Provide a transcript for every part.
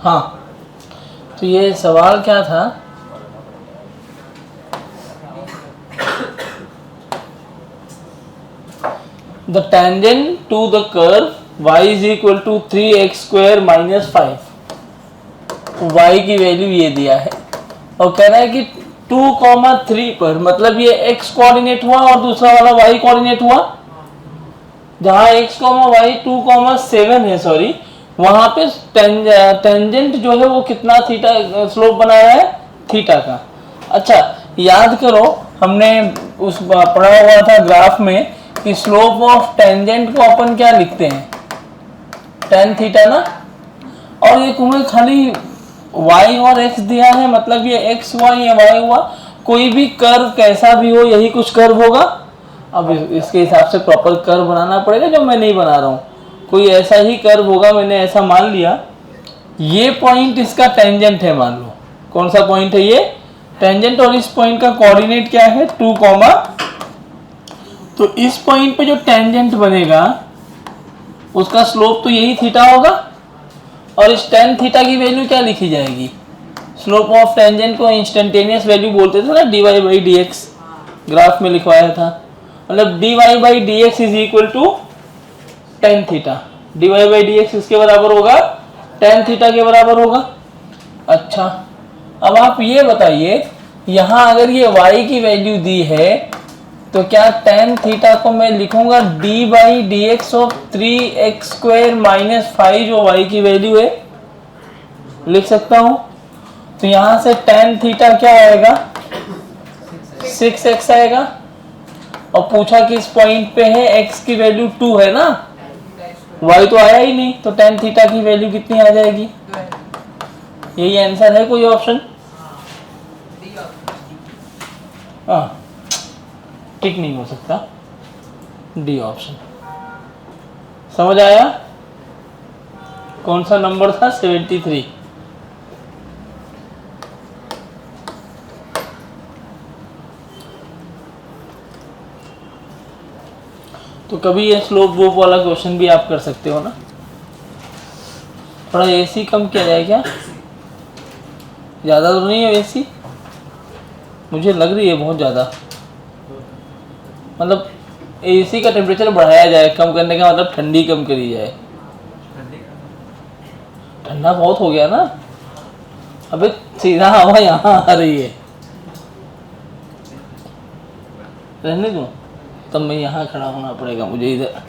हाँ, तो ये सवाल क्या था, the tangent to the curve y is equal to 3x square minus 5, y की वैल्यू ये दिया है और कह रहा है कि 2,3 पर, मतलब ये x कोऑर्डिनेट हुआ और दूसरा वाला y कोऑर्डिनेट हुआ, जहां x, y 2,7 है, सॉरी, वहां पे टेंजेंट जो है वो कितना थीटा स्लोप बनाया है, थीटा का। अच्छा, याद करो हमने उस पढ़ा हुआ था ग्राफ में कि स्लोप ऑफ टेंजेंट को अपन क्या लिखते हैं, tan थीटा ना, और ये तुम्हें खाली y और x दिया है, मतलब ये x हुआ, ये y हुआ, कोई भी कर्व कैसा भी हो यही कुछ कर्व होगा। अब इसके हिसाब से प्रॉपर कर्व बनाना पड़ेगा, जो मैं नहीं बना रहा हूँ, कोई ऐसा ही कर्व होगा, मैंने ऐसा मान लिया, ये पॉइंट इसका टेंजेंट है, मान लो कौन सा पॉइंट है ये, टेंजेंट, और इस पॉइंट का कोऑर्डिनेट क्या है 2, तो इस पॉइंट पे जो टेंजेंट बनेगा उसका स्लोप तो यही थीटा होगा, और इस tan थीटा की वैल्यू क्या लिखी जाएगी, स्लोप ऑफ टेंजेंट को इंस्टेंटेनियस वैल्यू बोलते थे ना, dy by D x, graph में लिखवाया था, मतलब dy by D x is equal to tan theta, dy by D x इसके बराबर होगा, tan थीटा के बराबर होगा। अच्छा, अब आप ये बताइए, यहाँ अगर ये y की वैल्यू दी है तो क्या tan थीटा को मैं लिखूंगा d by D x of 3x square minus 5, जो y की वैल्यू है, लिख सकता हूं। तो यहां से tan थीटा क्या आएगा, 6x आएगा, और पूछा कि इस पॉइंट पे है x की वैल्यू 2 है ना, y तो आया ही नहीं, तो tan थीटा की वैल्यू कितनी आ जाएगी, यही आंसर है, कोई ऑप्शन? हाँ, टिक नहीं हो सकता, डी ऑप्शन। समझ आया? कौन सा नंबर था, 73। तो कभी ये स्लोप वोप वाला क्वेश्चन भी आप कर सकते हो ना, थोड़ा एसी कम किया जाए क्या, ज़्यादा तो नहीं है एसी, मुझे लग रही है बहुत ज़्यादा, मतलब एसी का टेम्परेचर बढ़ाया जाए, कम करने का मतलब ठंडी कम करी जाए, ठंडा बहुत हो गया ना, अबे सीधा हवा यहाँ आ रही है, रहने दूँ, तब मैं यहाँ खड़ा होना पड़ेगा मुझे इधर।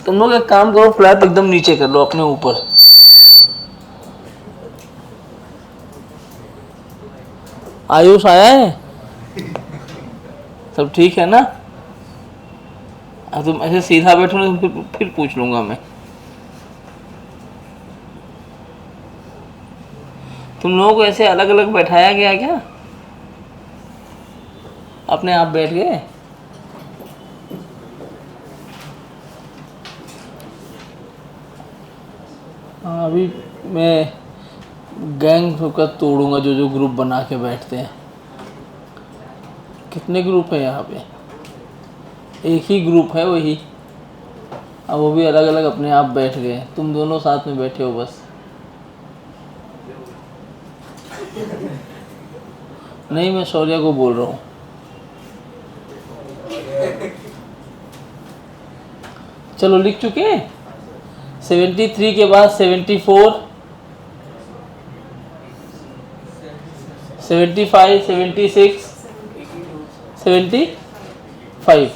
तुम लोग एक काम करो, फ्लैप एकदम नीचे कर लो अपने ऊपर, आयुष आया है, सब ठीक है ना? अब तुम ऐसे सीधा बैठो ना, फिर पूछ लूंगा मैं। तुम लोगों को ऐसे अलग अलग बैठाया गया क्या, अपने आप बैठ गए? हाँ, अभी मैं गैंग का तोड़ूंगा, जो जो ग्रुप बना के बैठते हैं। कितने ग्रुप है यहाँ पे, एक ही ग्रुप है वही, अब वो भी अलग अलग अपने आप बैठ गए, तुम दोनों साथ में बैठे हो बस। नहीं, मैं शौर्य को बोल रहा हूँ। चलो लिख चुके हैं, 73 के बाद 74, 75, 76, 75,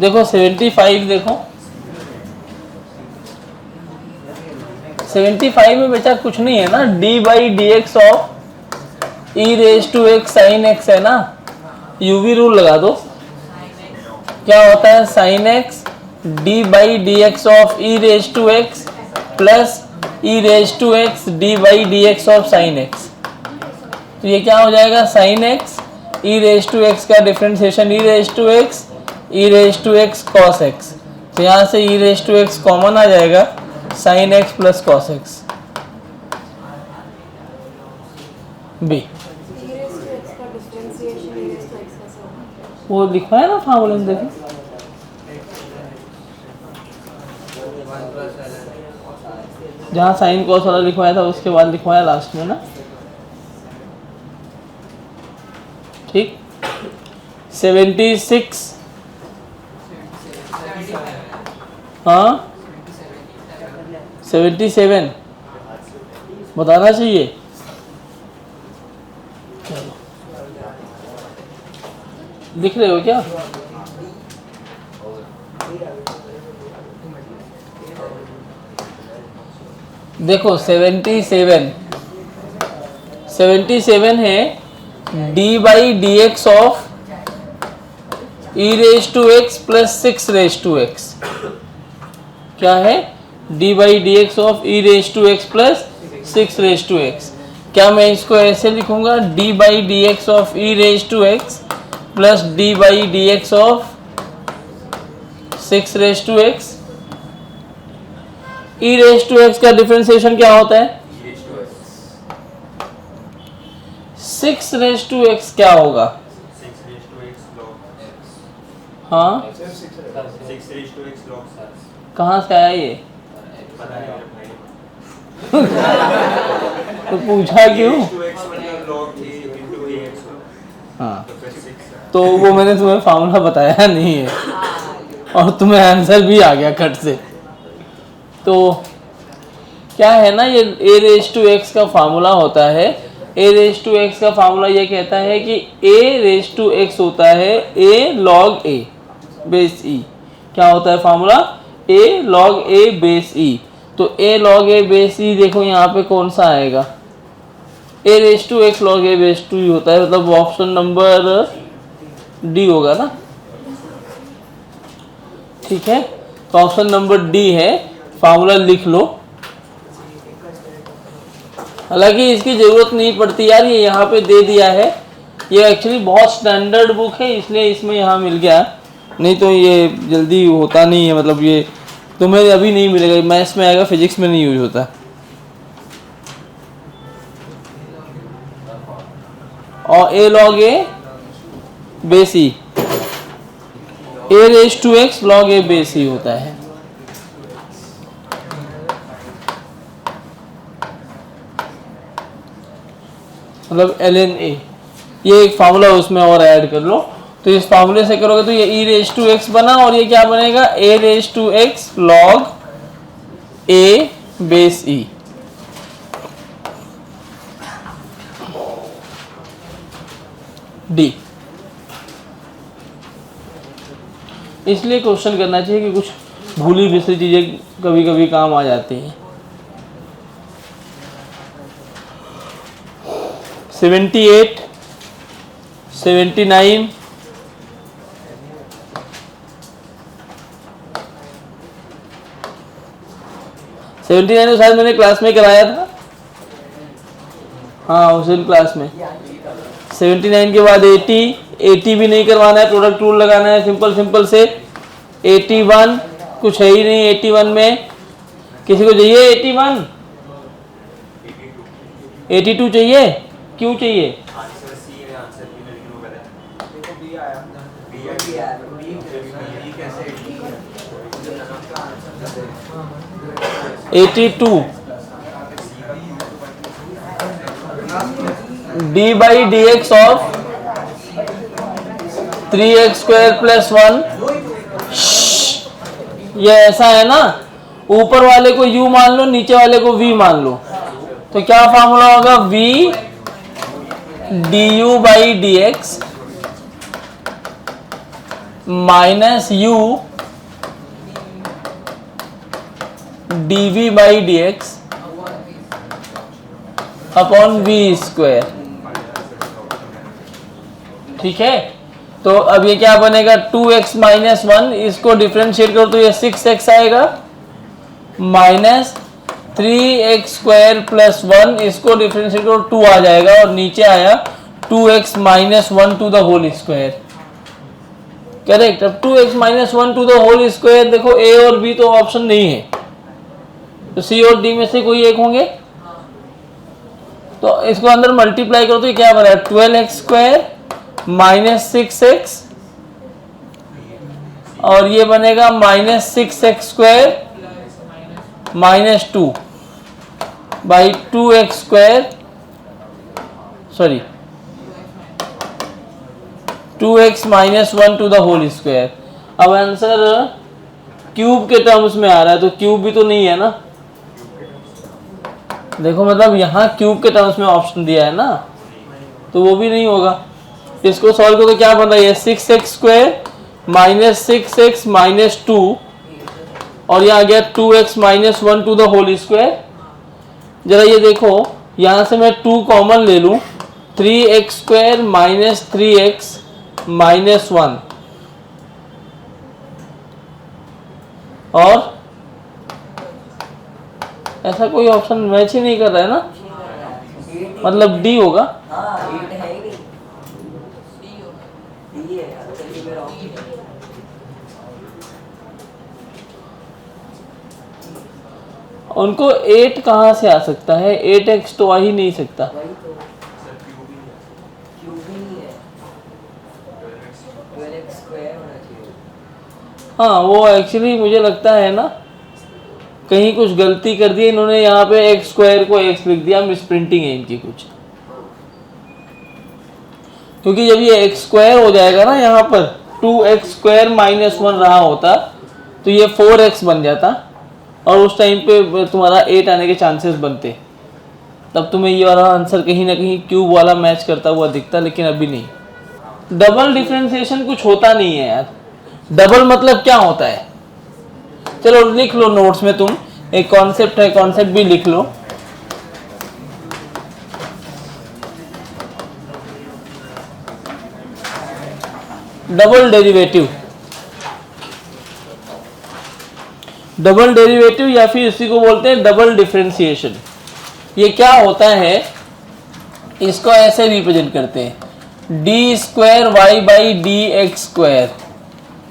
देखो 75, देखो 75 में बेटा कुछ नहीं है ना, d by D x of E raise to X sine X है ना, यूवी रूल लगा दो, क्या होता है sine X d by D x of E raise to x plus E raise to X d by D x of sine X, तो ये क्या हो जाएगा sine X E raise to x का differentiation E raise to X cos X, तो यहाँ से E raise to x common आ जाएगा, sine x plus cos x, B. वो लिखा है ना फॉर्मूला में, देखो जहाँ साइन कॉस वाला लिखवाया था उसके बाद लिखवाया लास्ट में ना, ठीक। 76, हाँ 77 बताना चाहिए। चलो लिख रहे हो क्या? देखो 77 है d by D x of e raise to x plus 6 raise to x. क्या है? d by D x of e raise to x plus 6 raise to x. क्या मैं इसको ऐसे लिखूंगा d by D x of e raise to x plus d by D x of 6 raise to x. e raise to x का differentiation क्या होता है? 6 raise to x क्या होगा? हाँ 6 रेज टू एक्स log 7। कहाँ से आया ये? तो पूछा क्यों? हाँ तो वो मैंने तुम्हें फार्मूला बताया नहीं है और तुम्हें आंसर भी आ गया कट से। तो क्या है ना, ये a रेज टू एक्स का फार्मूला होता है। a रेज टू एक्स का फार्मूला ये कहता है कि a रेज टू एक्स होता है a log a base e। क्या होता है formula? a log a base e। तो a log a base e देखो यहाँ पे कौन सा आएगा? a raise to x log a base 2 होता है, मतलब ऑप्शन नंबर डी होगा ना, ठीक है। तो ऑप्शन नंबर डी है, फार्मूला लिख लो। हालांकि इसकी जरूरत नहीं पड़ती यार, ये यहाँ पे दे दिया है। ये एक्चुअली बहुत स्टैंडर्ड बुक है इसलिए इसमें यहाँ मिल गया, नहीं तो ये जल्दी होता नहीं है। मतलब ये तुम्हें अभी नहीं मिलेगा, मैथ्स में आएगा, फिजिक्स में नहीं यूज होता। और a log a base e, a raise to x log a base e होता है। मतलब ln a, ये एक फार्मूला उसमें और ऐड कर लो। तो इस फार्मूले से करोगे तो ये e रेज टू एक्स बना और ये क्या बनेगा? a raise to x log a base e। D. इसलिए क्वेश्चन करना चाहिए कि कुछ भूली बिसरी चीजें कभी कभी काम आ जाती हैं। 78, 79, 79 तो शायद मैंने क्लास में कराया था, हाँ उस दिन क्लास में। 79 के बाद 80 भी नहीं करवाना है, प्रोडक्ट रूल लगाना है सिंपल से। 81 कुछ है ही नहीं 81 में। किसी को चाहिए 81? 82 चाहिए? क्यों चाहिए? 82 d by D x of 3x square plus 1। ये ऐसा है ना, ऊपर वाले को u मान लो, नीचे वाले को v मान लो। तो क्या फार्मूला होगा? v du by D x minus u dv by D x upon v square. ठीक है, तो अब ये क्या बनेगा? 2x माइनस 1, इसको डिफ्रेंशिएट करो तो ये 6x आएगा, माइनस 3x स्क्वायर प्लस 1, इसको डिफ्रेंशिएट करो 2 आ जाएगा, और नीचे आया 2x minus 1 to the whole square. Correct. अब 2x minus 1 to the whole square, देखो a और b तो ऑप्शन नहीं है, तो c और d में से कोई एक होंगे। तो इसको अंदर मल्टीप्लाई करो तो ये क्या बना? 12x स्क्वायर माइनस 6x, और ये बनेगा minus 6x square minus 2। By 2x square, sorry 2x minus 1 to the whole square. अब आंसर क्यूब के टर्म्स में आ रहा है, तो क्यूब भी तो नहीं है ना। देखो मतलब यहाँ क्यूब के टर्म्स में ऑप्शन दिया है ना, तो वो भी नहीं होगा। इसको सॉल्व करो तो क्या बन रहा है, 6x square minus 6x minus 2, और यहाँ आ गया 2x minus 1 to the whole square. जरा ये देखो, यहाँ से मैं 2 कॉमन ले लूँ, 3x square minus 3x minus 1, और ऐसा कोई ऑप्शन मैच ही नहीं कर रहा है ना, मतलब डी होगा। उनको 8 कहाँ से आ सकता है, 8x तो आ ही नहीं सकता। हाँ वो एक्चुअली मुझे लगता है ना कहीं कुछ गलती कर दी इन्होंने, यहाँ पे x स्क्वायर को x लिख दिया, मिस प्रिंटिंग है इनकी कुछ। क्योंकि जब ये x स्क्वायर हो जाएगा ना, यहाँ पर 2x स्क्वायर माइनस 1 रहा होता तो ये 4x बन जाता, और उस टाइम पे तुम्हारा 8 आने के चांसेस बनते, तब तुम्हें ये वाला आंसर कहीं ना कहीं क्यूब वाला मैच करता हुआ दिखता, लेकिन अभी नहीं। डबल डिफरेंशिएशन कुछ होता नहीं है यार। डबल मतलब क्या होता है, चलो लिख लो नोट्स में, तुम एक कॉन्सेप्ट है, कॉन्सेप्ट भी लिख लो। डबल डेरिवेटिव, डबल डेरिवेटिव या फिर इसी को बोलते हैं डबल डिफरेंशिएशन। ये क्या होता है, इसको ऐसे रिप्रेजेंट करते हैं, D square Y by D x square.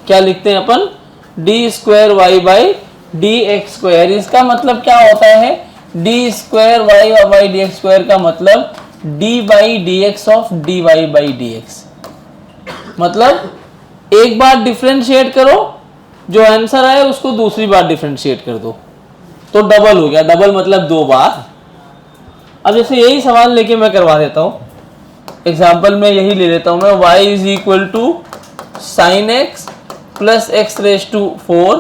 क्या लिखते हैं अपन, D square Y by D x square. इसका मतलब क्या होता है, D square Y by D x square का मतलब D by D x of D Y by D X. मतलब एक बार डिफरेंशिएट करो, जो आंसर आए उसको दूसरी बार डिफरेंशिएट कर दो, तो डबल हो गया। डबल मतलब 2 बार। अब जैसे यही सवाल लेके मैं करवा देता हूँ, एग्जाम्पल में यही ले लेता हूँ मैं, y is equal to sine x plus x raise to 4,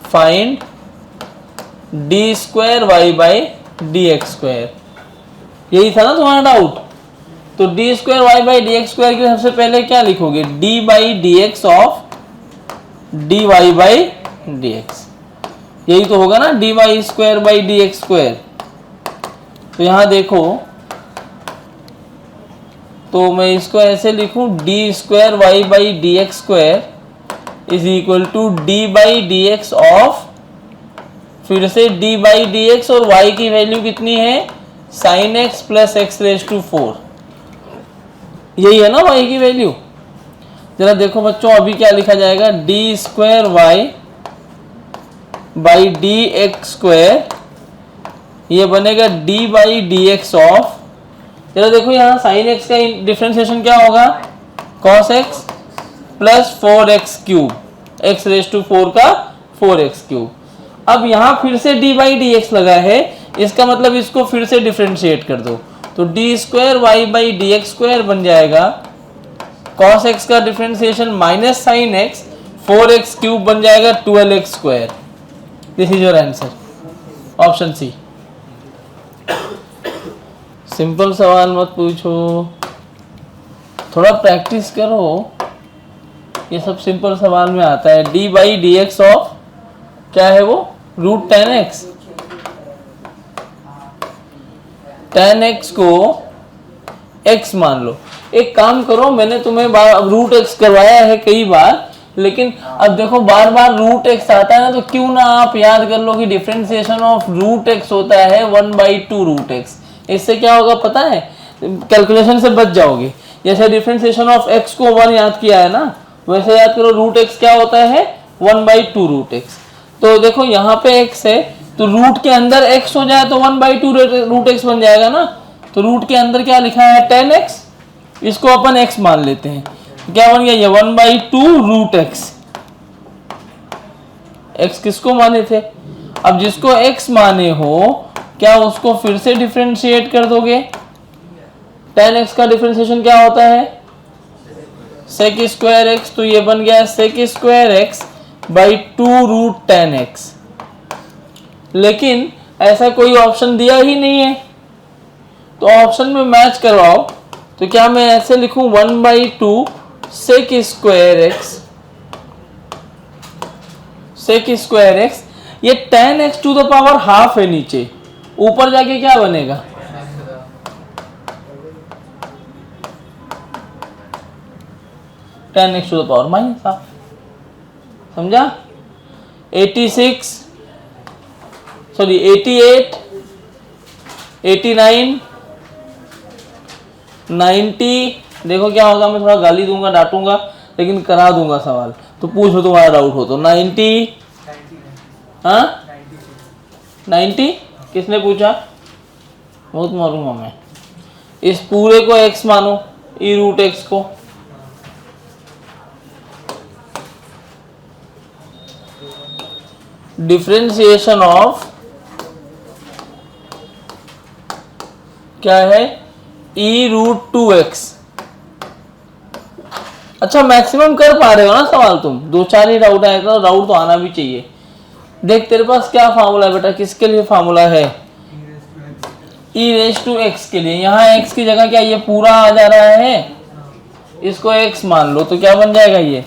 find d square Y by D x square. यही था ना तुम्हारा डाउट। तो d square Y by D x square के लिए सबसे पहले क्या लिखोगे, d by D x of D Y by D x. यही तो होगा ना, d y square by D x square. तो यहां देखो, तो मैं इसको ऐसे लिखूं, D square Y by D x square is equal to d by D x of, फिर से डी बाई डी एक्स, और y की वैल्यू कितनी है, sine x plus x raise to 4। यही है ना y की वैल्यू। जरा देखो बच्चों, अभी क्या लिखा जाएगा, d square Y by D x square, ये बनेगा d by D x of, जरा देखो यहाँ साइन एक्स का डिफरेंशिएशन क्या होगा, cos x plus 4x cube, x raise to 4 का 4x क्यूब। अब यहाँ फिर से डी बाई डी एक्स लगा है, इसका मतलब इसको फिर से डिफरेंशिएट कर दो, तो d square Y by D x square बन जाएगा, कॉस एक्स का differentiation minus sine x, 4x cube बन जाएगा 12x square. This is your answer, option C. Simple सवाल मत पूछो, थोड़ा प्रैक्टिस करो, ये सब सिंपल सवाल में आता है। D by D x of क्या है वो, रूट 10x। 10x को x मान लो। एक काम करो, मैंने तुम्हें रूट x करवाया है कई बार, लेकिन अब देखो बार बार रूट x आता है ना, तो क्यों ना आप याद कर लो कि डिफरेंशिएशन ऑफ रूट x होता है 1/2 रूट x। इससे क्या होगा पता है, कैलकुलेशन से बच जाओगे। जैसे डिफरेंशिएशन ऑफ x को 1 याद किया है ना, वैसे याद करो रूट x क्या होता है, 1/2 रूट x। तो देखो यहाँ पे x है, तो रूट के अंदर x हो जाए तो 1/2 रूट x बन जाएगा ना। तो रूट के अंदर क्या लिखा है, 10x, इसको अपन x मान लेते हैं, क्या बन गया ये 1/2 रूट x। x किसको माने थे? अब जिसको x माने हो क्या उसको फिर से डिफरेंशिएट कर दोगे? tan x का डिफरेंशिएशन क्या होता है? sec स्क्वायर x, तो ये बन गया sec square x by 2 root tan x। लेकिन ऐसा कोई ऑप्शन दिया ही नहीं है, तो ऑप्शन में मैच करवाओ। तो क्या मैं ऐसे लिखूं 1/2 sec square x, sec square x, ये tan x to the power half है नीचे, ऊपर जाके क्या बनेगा? tan x to the power minus half. समझा? 88, 89, 90। देखो क्या होगा, मैं थोड़ा गाली दूंगा, डांटूंगा, लेकिन करा दूंगा सवाल, तो पूछ लो तुम्हारा डाउट हो तो। 90, हाँ 90 किसने पूछा? बहुत मारूंगा मैं। इस पूरे को x मानो, e रूट x को, डिफरेंशिएशन ऑफ क्या है? e root 2x। अच्छा मैक्सिमम कर पा रहे हो ना सवाल तुम? 2-4 ही डाउट आएगा, तो डाउट तो आना भी चाहिए। देख तेरे पास क्या फार्मूला है बेटा, किसके लिए फार्मूला है? e रेज टू x के लिए। यहाँ x की जगह क्या ये पूरा आ जा रहा है, इसको x मान लो, तो क्या बन जाएगा ये।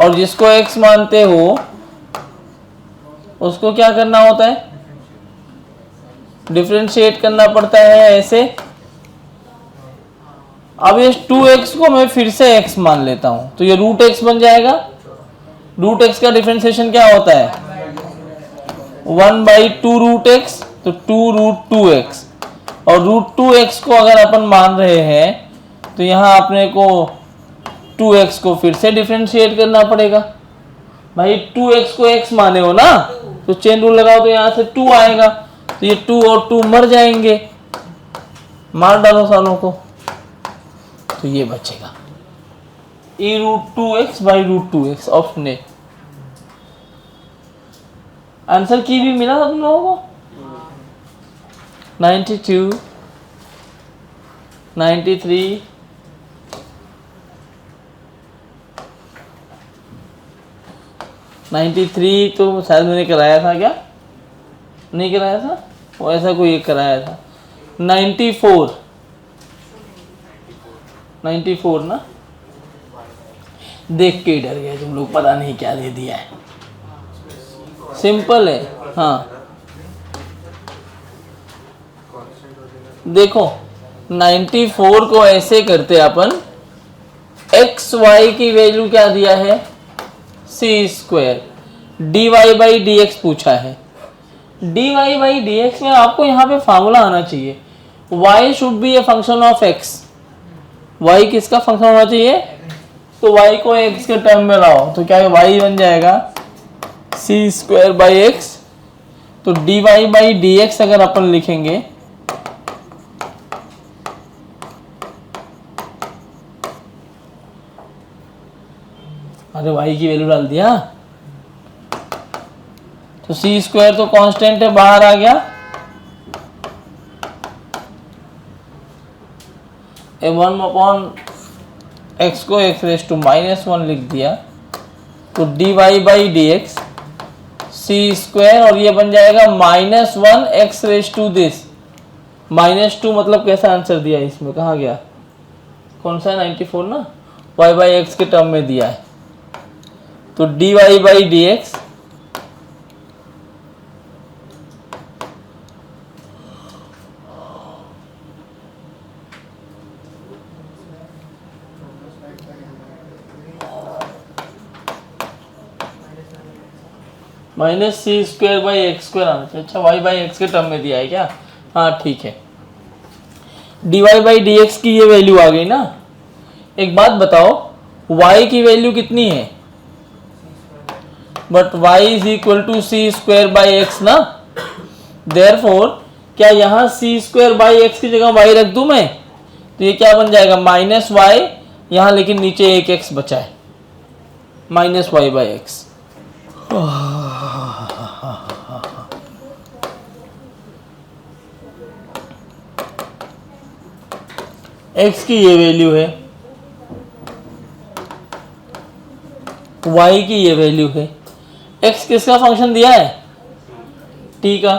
और जिसको x मानते हो उसको क्या करना होता है? डिफरेंशिएट करना पड़ता है ऐसे। अब ये 2x को मैं फिर से x मान लेता हूं, तो ये रूट x बन जाएगा। रूट x का डिफरेंशिएशन क्या होता है? 1/2 रूट x, तो 2 रूट 2x। और रूट 2x को अगर अपन मान रहे हैं तो यहाँ अपने को 2x को फिर से डिफरेंशिएट करना पड़ेगा। भाई 2x को x माने हो ना, तो चेन रूल लगाओ, तो यहाँ से 2 आएगा, तो ये 2 और 2 मर जाएंगे, मार डालो सालों को, तो ये बचेगा e root 2x by root 2x। Option A answer की भी मिला था तुम लोगों को? 92, 93, 93 तो शायद मैंने कराया था, क्या नहीं कराया था? वो ऐसा कोई एक कराया था। 94, 94 ना, देख के ही डर गए तुम लोग, पता नहीं क्या दे दिया है। सिंपल है, हाँ देखो 94 को ऐसे करते अपन, एक्स वाई की वैल्यू क्या दिया है? C square, D Y by D X पूछा है। D Y by D X में आपको यहाँ पे फार्मूला आना चाहिए, y should be a function of x। y किसका फंक्शन होना चाहिए? तो y को x के टर्म में लाओ, तो क्या y बन जाएगा सी स्क्वायर बाई एक्स। तो d Y by D x अगर अपन लिखेंगे, अरे y की वैल्यू डाल दिया, तो सी स्क्वायर तो कांस्टेंट है, बाहर आ गया, वन अपॉन एक्स को x रेस टू -1 लिख दिया, तो d Y by D x c square, और ये बन जाएगा -1 एक्स रेस टू दिस -2। मतलब कैसा आंसर दिया इसमें, कहाँ गया, कौन सा 94 ना, y बाई एक्स के टर्म में दिया है, तो d Y by D x minus c square by x square आना चाहिए। अच्छा वाई बाई एक्स के टर्म में दिया है क्या? हाँ ठीक है, D Y by D x की ये वैल्यू आ गई ना। एक बात बताओ, y की वैल्यू कितनी है? But y is equal to c square by x ना, देयरफॉर क्या यहाँ सी स्क्वायर बाई एक्स की जगह y रख दूं मैं, तो ये क्या बन जाएगा -y यहाँ, लेकिन नीचे एक x बचा है, -y बाई एक्स। x की ये वैल्यू है, y की ये वैल्यू है। x किसका फंक्शन दिया है? t का।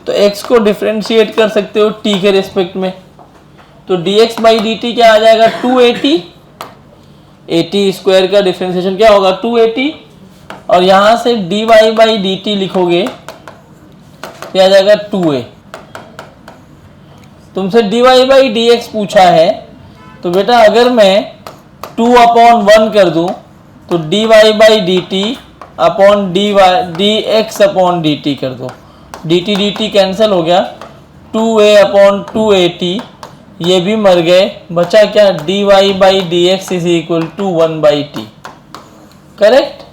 तो x को डिफरेंशिएट कर सकते हो t के रेस्पेक्ट में। तो dx बाई dt क्या आ जाएगा? 2at। at स्क्वायर का डिफरेंशिएशन क्या होगा? 2at। और यहाँ से dy बाई dt लिखोगे क्या आ जाएगा? 2a। तुमसे dy बाई dx पूछा है, तो बेटा अगर मैं 2/1 कर दूं तो dy by dt upon dx upon dt कर दो। dt dt कैंसिल हो गया, 2a अपॉन 2at, ये भी मर गए, बचा क्या? dy by dx is equal to 1/t। Correct?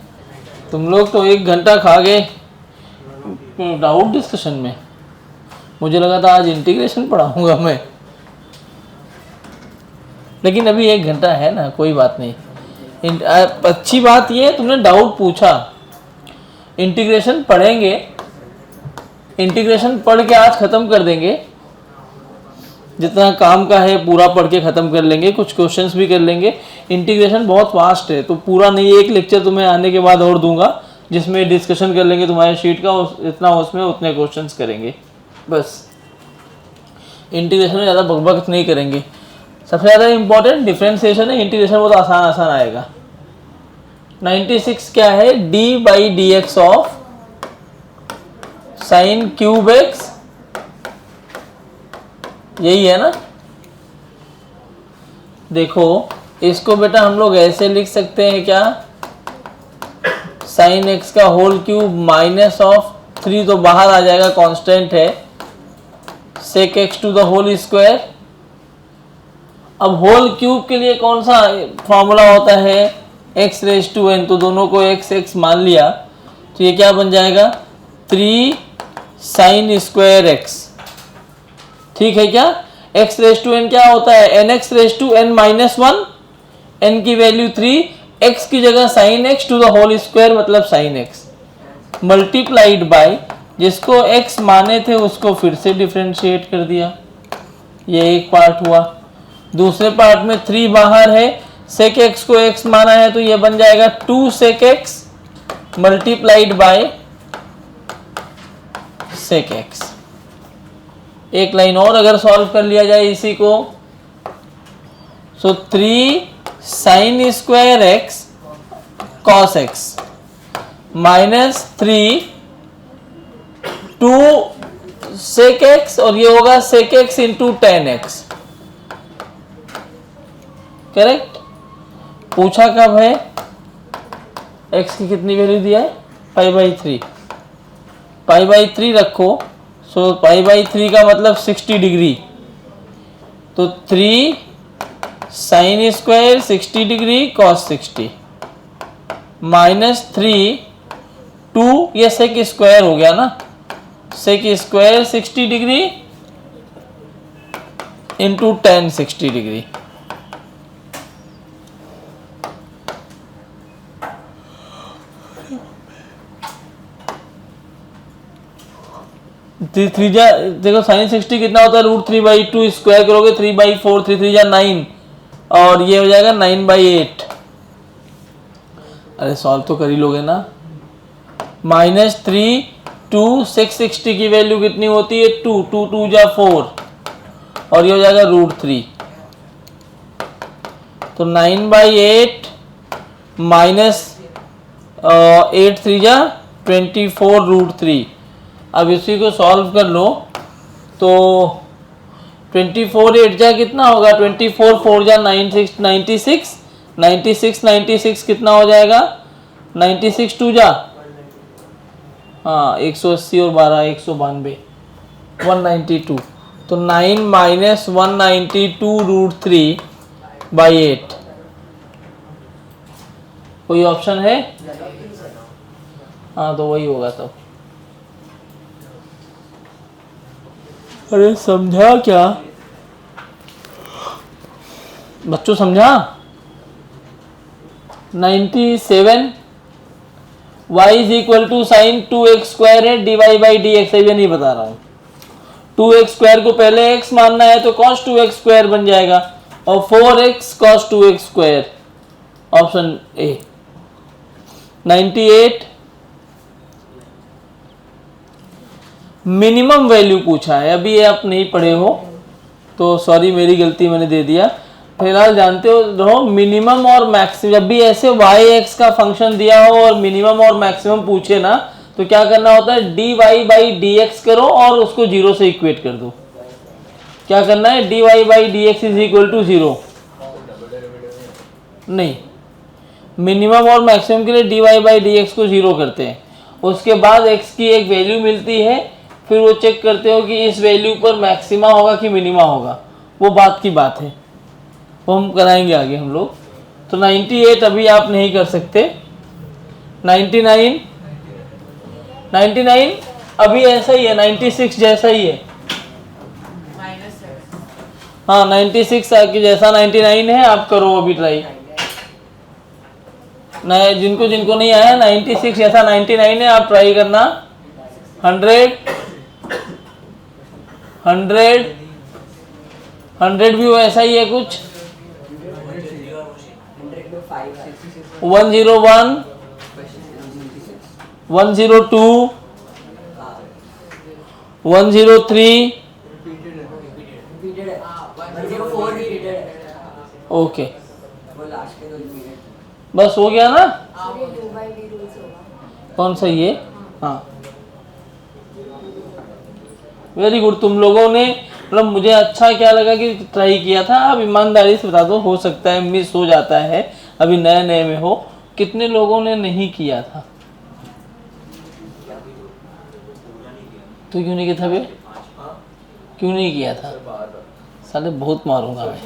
तुम लोग तो 1 घंटा खा गए डाउट डिस्कशन में। मुझे लगा था आज इंटीग्रेशन पढ़ाऊंगा मैं, लेकिन अभी 1 घंटा है ना, कोई बात नहीं। अच्छी बात ये है तुमने डाउट पूछा। इंटीग्रेशन पढ़ेंगे, इंटीग्रेशन पढ़ के आज खत्म कर देंगे। जितना काम का है पूरा पढ़ के खत्म कर लेंगे, कुछ क्वेश्चंस भी कर लेंगे। इंटीग्रेशन बहुत फास्ट है, तो पूरा नहीं, एक लेक्चर तुम्हें आने के बाद और दूंगा जिसमें डिस्कशन कर लेंगे तुम्हारे शीट का, इतना उसमें उतने क्वेश्चंस करेंगे बस। इंटीग्रेशन में ज़्यादा बकबक नहीं करेंगे। सबसे ज़्यादा इंपॉर्टेंट डिफरेंशिएशन है, इंटीग्रेशन बहुत आसान आएगा। 96 क्या है? d by D x of sine cube x, यही है ना? देखो इसको बेटा हम लोग ऐसे लिख सकते हैं क्या? साइन एक्स का होल क्यूब माइनस ऑफ 3 तो बाहर आ जाएगा, कांस्टेंट है, sec x to the whole square. अब होल क्यूब के लिए कौन सा फॉर्मूला होता है? x रेज टू n, तो दोनों को x x मान लिया, तो ये क्या बन जाएगा? 3 साइन स्क्वायर x। ठीक है क्या? x रेज टू n क्या होता है? nx raise to n minus 1, n की वैल्यू 3, x की जगह sine x to the whole square मतलब साइन x, मल्टीप्लाइड बाय जिसको x माने थे उसको फिर से डिफरेंशिएट कर दिया। ये एक पार्ट हुआ। दूसरे पार्ट में 3 बाहर है, सेक x को x माना है, तो ये बन जाएगा 2 sec x multiplied by sec x। एक लाइन और अगर सॉल्व कर लिया जाए इसी को, so 3 sine square x cos x minus 3 2 sec x, और ये होगा sec x into tan x. Correct? पूछा कब है? x की कितनी वैल्यू दिया है? π/3। π/3 रखो, सो π/3 का मतलब 60 डिग्री, तो 3 sine square 60 degree cos 60 minus 3 2, ये सेक स्क्वायर हो गया ना, sec square 60 degree into tan 60 degree. Three जा देखो साइन 60 कितना होता है? √3/2, स्क्वायर करोगे 3/4, 3 3 जा 9, और ये हो जाएगा 9/8। अरे सॉल्व तो कर ही लोगे ना। माइनस 3 2 660 की वैल्यू कितनी होती है? 2 2 2 जा 4, और ये हो जाएगा √3, तो 9/8 माइनस 8 3 जा 24 √3। अब इसी को सॉल्व कर लो, तो 24 8 जा कितना होगा? 24 4 जा 96 96 कितना हो जाएगा? 96 2 जा, हाँ 180 और 12 192 192, तो 9 माइनस 192 √3/8। कोई ऑप्शन है? हाँ तो वही होगा तब। अरे समझा क्या बच्चों? समझा? 97 y is equal to sine 2x square है, dy बाई डी एक्स, ये नहीं बता रहा हूँ। 2x स्क्वायर को पहले x मानना है तो cos 2x स्क्वायर बन जाएगा, और 4x cos 2x square, option A. 98 minimum value पूछा है, अभी ये आप नहीं पढ़े हो तो सॉरी, मेरी गलती, मैंने दे दिया। फिलहाल जानते हो रहो मिनिमम और मैक्सिमम, जब भी ऐसे वाई एक्स का फंक्शन दिया हो और मिनिमम और मैक्सिमम पूछे ना, तो क्या करना होता है, D Y by D x करो और उसको जीरो से इक्वेट कर दो। क्या करना है, D Y by D x is equal to zero, नहीं, मिनिमम और मैक्सिमम के लिए d Y by D x को जीरो करते हैं, उसके बाद एक्स की एक वैल्यू मिलती है, फिर वो चेक करते हो कि इस वैल्यू पर मैक्सिमा होगा कि मिनिमा होगा, वो बात की बात है, वो हम कराएंगे आगे हम लोग। तो 98 अभी आप नहीं कर सकते। 99 अभी ऐसा ही है, 96 जैसा ही है, हाँ 96 आके जैसा 99 है, आप करो अभी ट्राई। नए जिनको जिनको नहीं आया 96 जैसा 99 है, आप ट्राई करना। 100 भी वैसा ही है कुछ। 101 102 103 ओके, बस हो गया ना। कौन सा ये, हाँ वेरी गुड। तुम लोगों ने मतलब मुझे अच्छा क्या लगा कि ट्राई किया था। अब ईमानदारी से बता दो, हो सकता है मिस हो जाता है, अभी नए नए में हो, कितने लोगों ने नहीं किया था? तो क्यों नहीं किया था बे, क्यों नहीं किया था? साले बहुत मारूंगा मैं।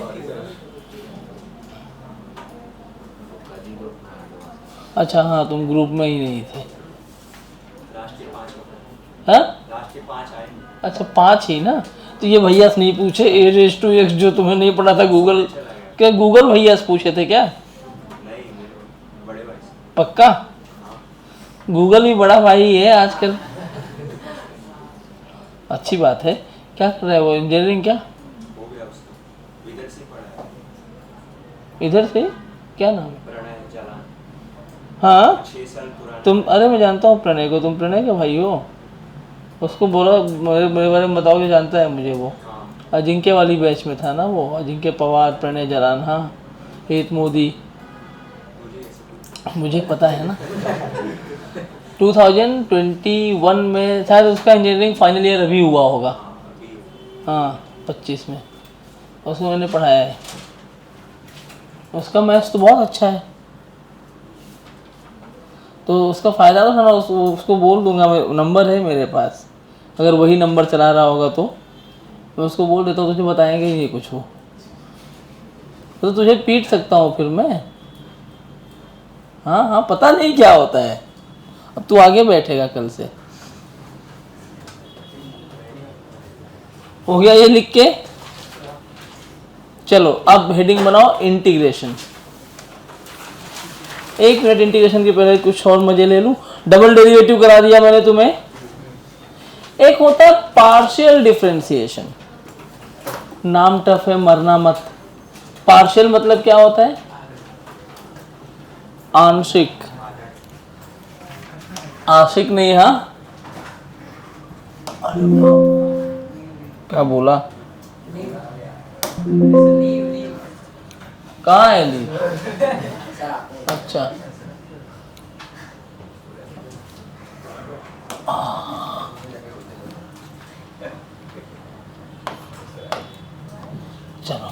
अच्छा हाँ, तुम ग्रुप में ही नहीं थे। हाँ अच्छा 5 ही ना, तो ये भैया से नहीं पूछे ए रेज टू एक्स जो तुम्हें नहीं पढ़ा था गूगल, क्या गूगल भैया से पूछे थे क्या? बड़े भाई से। पक्का? गूगल भी बड़ा भाई है आजकल, अच्छी बात है। क्या कर रहा है वो, इंजीनियरिंग क्या? हो गया उसका, इधर से पढ़ा है। इधर से? क्या नाम है? प्रणय जालान, हाँ 6 साल पुराना। तुम, अरे मैं जानता हूँ प्रणय को, तुम प्रणय के भाई हो? उसको बोलो मेरे बारे में बताओ कि जानता है मुझे वो। हाँ अजिंक्य वाली बैच में था ना वो, अजिंक्य पवार, प्रणय जलान, हाँ हेत मोदी, मुझे पता है ना। 2021 में शायद उसका इंजीनियरिंग फाइनल ईयर अभी हुआ होगा, हाँ 25 में, उसको मैंने पढ़ाया है। उसका मैथ्स तो बहुत अच्छा है, तो उसका फ़ायदा तो ना, उसको बोल दूंगा मैं, नंबर है मेरे पास, अगर वही नंबर चला रहा होगा तो मैं उसको बोल देता हूँ, तुझे बताएंगे ही नहीं कुछ वो, तो तुझे पीट सकता हूँ फिर मैं। हाँ हाँ पता नहीं क्या होता है, अब तू आगे बैठेगा कल से। हो गया ये लिख के, चलो अब हेडिंग बनाओ इंटीग्रेशन। 1 मिनट इंटीग्रेशन के पहले कुछ और मजे ले लूं। डबल डेरिवेटिव करा दिया मैंने तुम्हें। एक होता है पार्शियल डिफरेंशिएशन, नाम टफ है, मरना मत। पार्शियल मतलब क्या होता है? आंशिक, आंशिक नहीं, हाँ क्या बोला, कहाँ है ली? अच्छा चलो,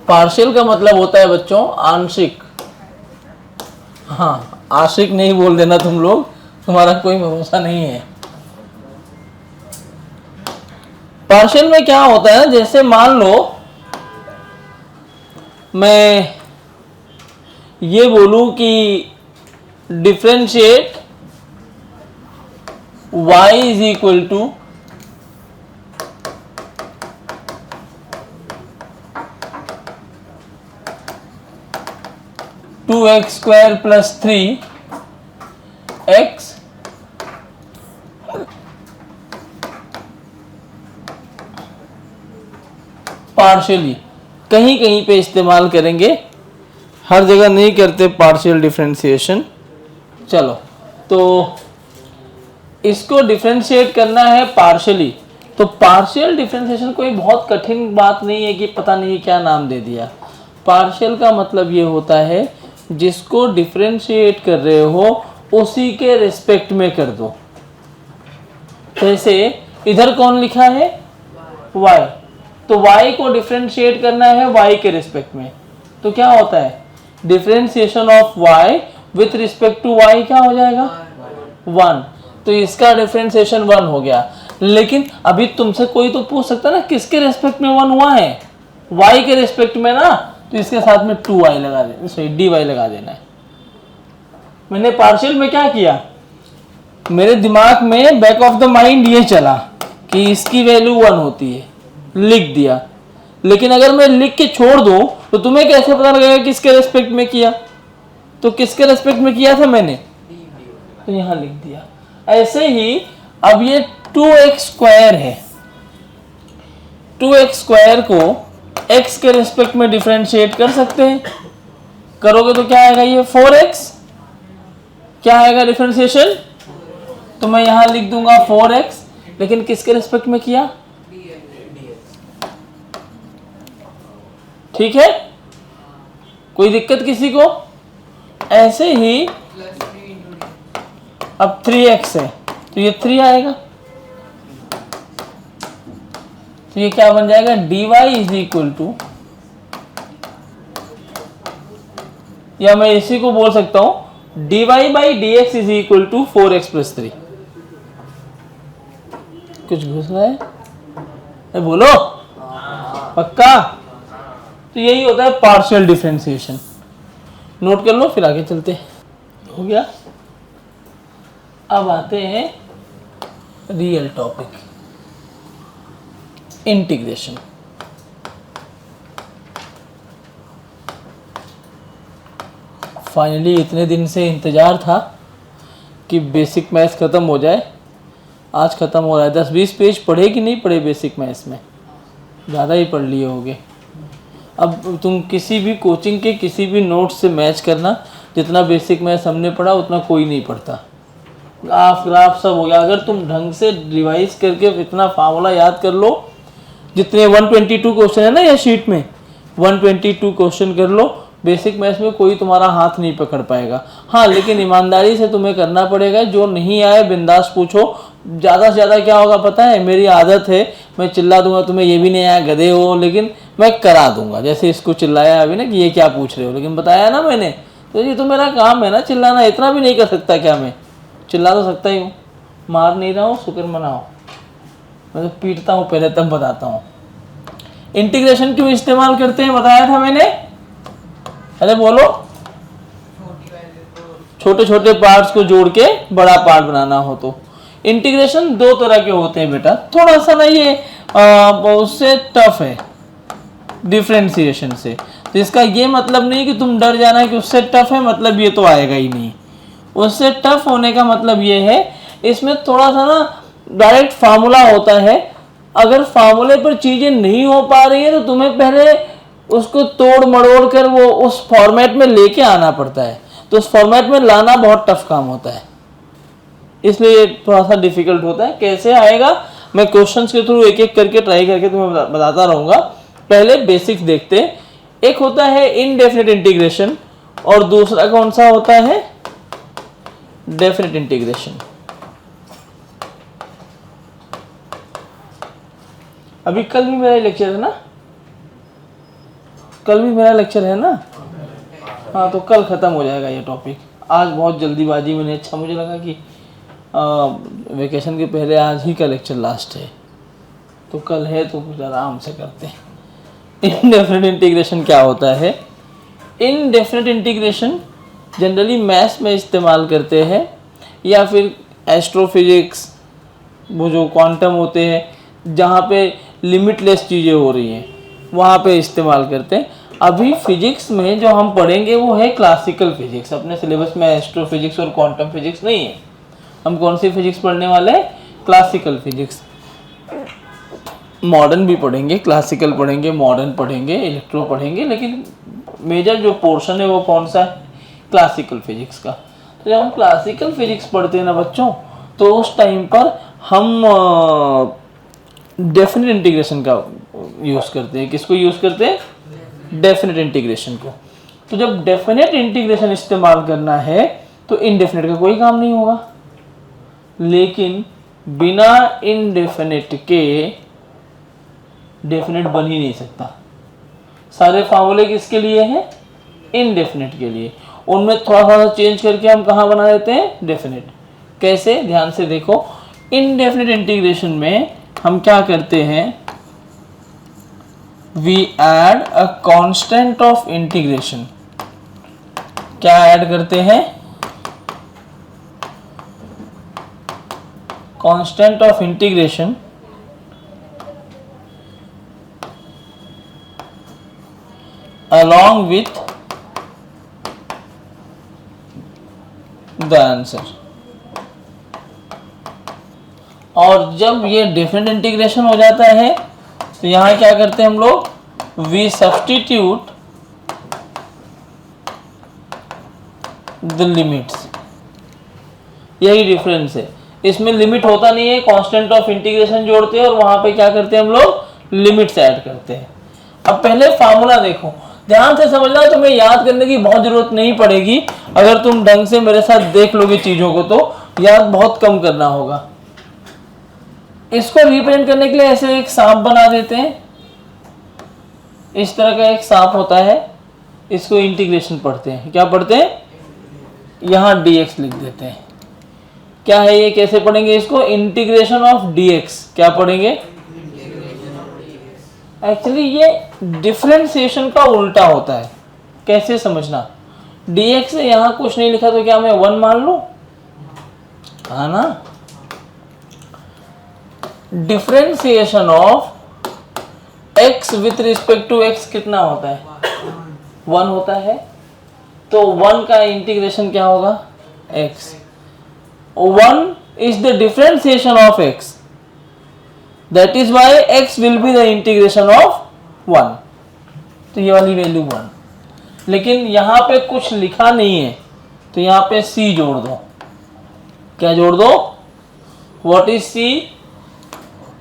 पार्शियल का मतलब होता है बच्चों आंशिक। हाँ आशिक नहीं बोल देना तुम लोग, तुम्हारा कोई भरोसा नहीं है। पार्शियल में क्या होता है, जैसे मान लो मैं ये बोलूं कि differentiate y is equal to two x square plus 3x partially, कहीं कहीं पे इस्तेमाल करेंगे, हर जगह नहीं करते पार्शियल डिफरेंशिएशन। चलो, तो इसको डिफरेंशिएट करना है पार्शियली। तो पार्शियल डिफरेंशिएशन कोई बहुत कठिन बात नहीं है कि पता नहीं क्या नाम दे दिया। पार्शियल का मतलब ये होता है जिसको डिफरेंशिएट कर रहे हो उसी के रिस्पेक्ट में कर दो। जैसे इधर कौन लिखा है, y, तो y को डिफरेंशिएट करना है y के रिस्पेक्ट में, तो क्या होता है differentiation of y with respect to y क्या हो जाएगा 1, तो इसका डिफरेंशिएशन 1 हो गया। लेकिन अभी तुमसे कोई तो पूछ सकता है ना किसके रिस्पेक्ट में 1 हुआ है, y के रिस्पेक्ट में ना, तो इसके साथ में 2y लगा देना, सॉरी dy लगा देना है। मैंने पार्शियल में क्या किया, मेरे दिमाग में बैक ऑफ द माइंड ये चला कि इसकी वैल्यू 1 होती है, लिख दिया। लेकिन अगर मैं लिख के छोड़ दूं तो तुम्हें कैसे पता लगेगा किसके रेस्पेक्ट में किया, तो किसके रेस्पेक्ट में किया था मैंने, तो यहां लिख दिया। ऐसे ही अब ये 2x स्क्वायर है, 2x स्क्वायर को x के रेस्पेक्ट में डिफरेंशिएट कर सकते हैं, करोगे तो क्या आएगा, ये 4x क्या आएगा डिफरेंशिएशन, तो मैं यहां लिख दूंगा 4x, लेकिन किसके रेस्पेक्ट में किया, ठीक है, कोई दिक्कत किसी को। ऐसे ही अब 3x है तो ये 3 आएगा, तो ये क्या बन जाएगा dy इज इक्वल टू, या मैं इसी को बोल सकता हूं dy by dx is equal to 4x plus 3। कुछ घुस रहा है, बोलो पक्का, तो यही होता है पार्शियल डिफरेंशिएशन। नोट कर लो फिर आगे चलते हैं। हो गया, अब आते हैं रियल टॉपिक, इंटीग्रेशन। फाइनली इतने दिन से इंतज़ार था कि बेसिक मैथ्स ख़त्म हो जाए, आज ख़त्म हो रहा है। 10-20 पेज पढ़े कि नहीं पढ़े बेसिक मैथ्स में, ज़्यादा ही पढ़ लिए होगे। अब तुम किसी भी कोचिंग के किसी भी नोट्स से मैच करना, जितना बेसिक मैथ्स हमने पढ़ा उतना कोई नहीं पढ़ता। ग्राफ सब हो गया, अगर तुम ढंग से रिवाइज करके इतना फार्मूला याद कर लो, जितने 122 क्वेश्चन है ना ये शीट में, 122 क्वेश्चन कर लो, बेसिक मैथ्स में कोई तुम्हारा हाथ नहीं पकड़ पाएगा। हाँ, लेकिन ईमानदारी से तुम्हें करना पड़ेगा, जो नहीं आए बिंदास पूछो। ज़्यादा से ज़्यादा क्या होगा पता है, मेरी आदत है मैं चिल्ला दूंगा तुम्हें, ये भी नहीं आया गधे हो, लेकिन मैं करा दूंगा। जैसे इसको चिल्लाया अभी ना कि ये क्या पूछ रहे हो, लेकिन बताया ना मैंने, तो ये तो मेरा काम है ना चिल्लाना। इतना भी नहीं कर सकता क्या, मैं चिल्ला तो सकता ही हूँ, मार नहीं रहा हूँ, शुक्र मनाओ। मैं तो पीटता हूँ पहले तब बताता हूँ। इंटीग्रेशन क्यों इस्तेमाल करते हैं बताया था मैंने, अरे बोलो, छोटे छोटे पार्ट्स को जोड़ के बड़ा पार्ट बनाना हो तो। इंटीग्रेशन दो तरह के होते हैं बेटा, थोड़ा सा ना ये उससे टफ है डिफरेंशिएशन से। तो इसका ये मतलब नहीं कि तुम डर जाना है कि उससे टफ है, मतलब ये तो आएगा ही नहीं। उससे टफ होने का मतलब ये है, इसमें थोड़ा सा ना डायरेक्ट फार्मूला होता है। अगर फार्मूले पर चीजें नहीं हो पा रही है तो तुम्हें पहले उसको तोड़ मड़ोड़ कर वो उस फॉर्मेट में लेके आना पड़ता है, तो उस फॉर्मेट में लाना बहुत टफ काम होता है, इसलिए थोड़ा सा डिफिकल्ट होता है। कैसे आएगा मैं क्वेश्चंस के थ्रू एक एक करके ट्राई करके तुम्हें बताता रहूंगा। पहले बेसिक्स देखते हैं। एक होता है इनडेफिनिट इंटीग्रेशन और दूसरा कौन सा होता है, डेफिनिट इंटीग्रेशन। अभी कल भी मेरा लेक्चर है ना, कल भी मेरा लेक्चर है ना, हाँ, तो कल ख़त्म हो जाएगा ये टॉपिक। आज बहुत जल्दीबाजी में, अच्छा मुझे लगा कि वेकेशन के पहले आज ही का लेक्चर लास्ट है, तो कल है तो कुछ आराम से करते हैं। इनडेफिनिट इंटीग्रेशन क्या होता है, इनडेफिनिट इंटीग्रेशन जनरली मैथ्स में इस्तेमाल करते हैं, या फिर एस्ट्रोफिजिक्स, वो जो क्वांटम होते हैं जहाँ पे लिमिटलेस चीज़ें हो रही हैं वहाँ पे इस्तेमाल करते हैं। अभी फिजिक्स में जो हम पढ़ेंगे वो है क्लासिकल फिजिक्स। अपने सिलेबस में एस्ट्रोफिजिक्स और क्वांटम फिजिक्स नहीं है। हम कौन सी फिजिक्स पढ़ने वाले हैं, क्लासिकल फिजिक्स। मॉडर्न भी पढ़ेंगे, क्लासिकल पढ़ेंगे, मॉडर्न पढ़ेंगे, इलेक्ट्रो पढ़ेंगे, लेकिन मेजर जो पोर्शन है वो कौन सा है? क्लासिकल फिजिक्स का। तो जब हम क्लासिकल फिजिक्स पढ़ते हैं ना बच्चों, तो उस टाइम पर हम डेफिनेट इंटीग्रेशन का यूज़ करते हैं। किसको यूज़ करते हैं? डेफिनेट इंटीग्रेशन को। तो जब डेफिनेट इंटीग्रेशन इस्तेमाल करना है तो इनडेफिनेट का कोई काम नहीं होगा, लेकिन बिना इनडेफिनेट के डेफिनेट बन ही नहीं सकता। सारे फार्मूले किसके लिए हैं? इनडेफिनेट के लिए। उनमें थोड़ा सा चेंज करके हम कहाँ बना देते हैं? डेफिनेट। कैसे? ध्यान से देखो, इनडेफिनेट इंटीग्रेशन में हम क्या करते हैं? We add a constant of integration. क्या ऐड करते हैं? Constant of integration along with the answer। और जब ये डिफरेंट इंटीग्रेशन हो जाता है तो यहाँ क्या करते हैं हम लोग? We substitute the limits. यही डिफरेंस है, इसमें लिमिट होता नहीं है, कांस्टेंट ऑफ इंटीग्रेशन जोड़ते हैं और वहां पे क्या करते हैं हम लोग? लिमिट्स ऐड करते हैं। अब पहले फार्मूला देखो, ध्यान से समझना, तुम्हें याद करने की बहुत जरूरत नहीं पड़ेगी। अगर तुम ढंग से मेरे साथ देख लोगे चीजों को तो याद बहुत कम करना होगा। इसको रिप्रेजेंट करने के लिए ऐसे एक सांप बना देते हैं। इस तरह का एक सांप होता है, इसको इंटीग्रेशन पढ़ते हैं। क्या पढ़ते हैं? यहाँ dx लिख देते हैं। क्या है ये? कैसे पढ़ेंगे इसको? Integration of dx। क्या पढ़ेंगे? एक्चुअली ये डिफरेंशिएशन का उल्टा होता है। कैसे समझना? dx से यहाँ कुछ नहीं लिखा तो क्या मैं 1 मान लूं? हाँ ना। Differentiation of x with respect to x कितना होता है? 1 होता है। तो 1 का इंटीग्रेशन क्या होगा? x। 1 is the differentiation of x, that is why x will be the integration of 1। तो ये वाली वैल्यू 1, लेकिन यहाँ पे कुछ लिखा नहीं है तो यहाँ पे c जोड़ दो। क्या जोड़ दो? What is c?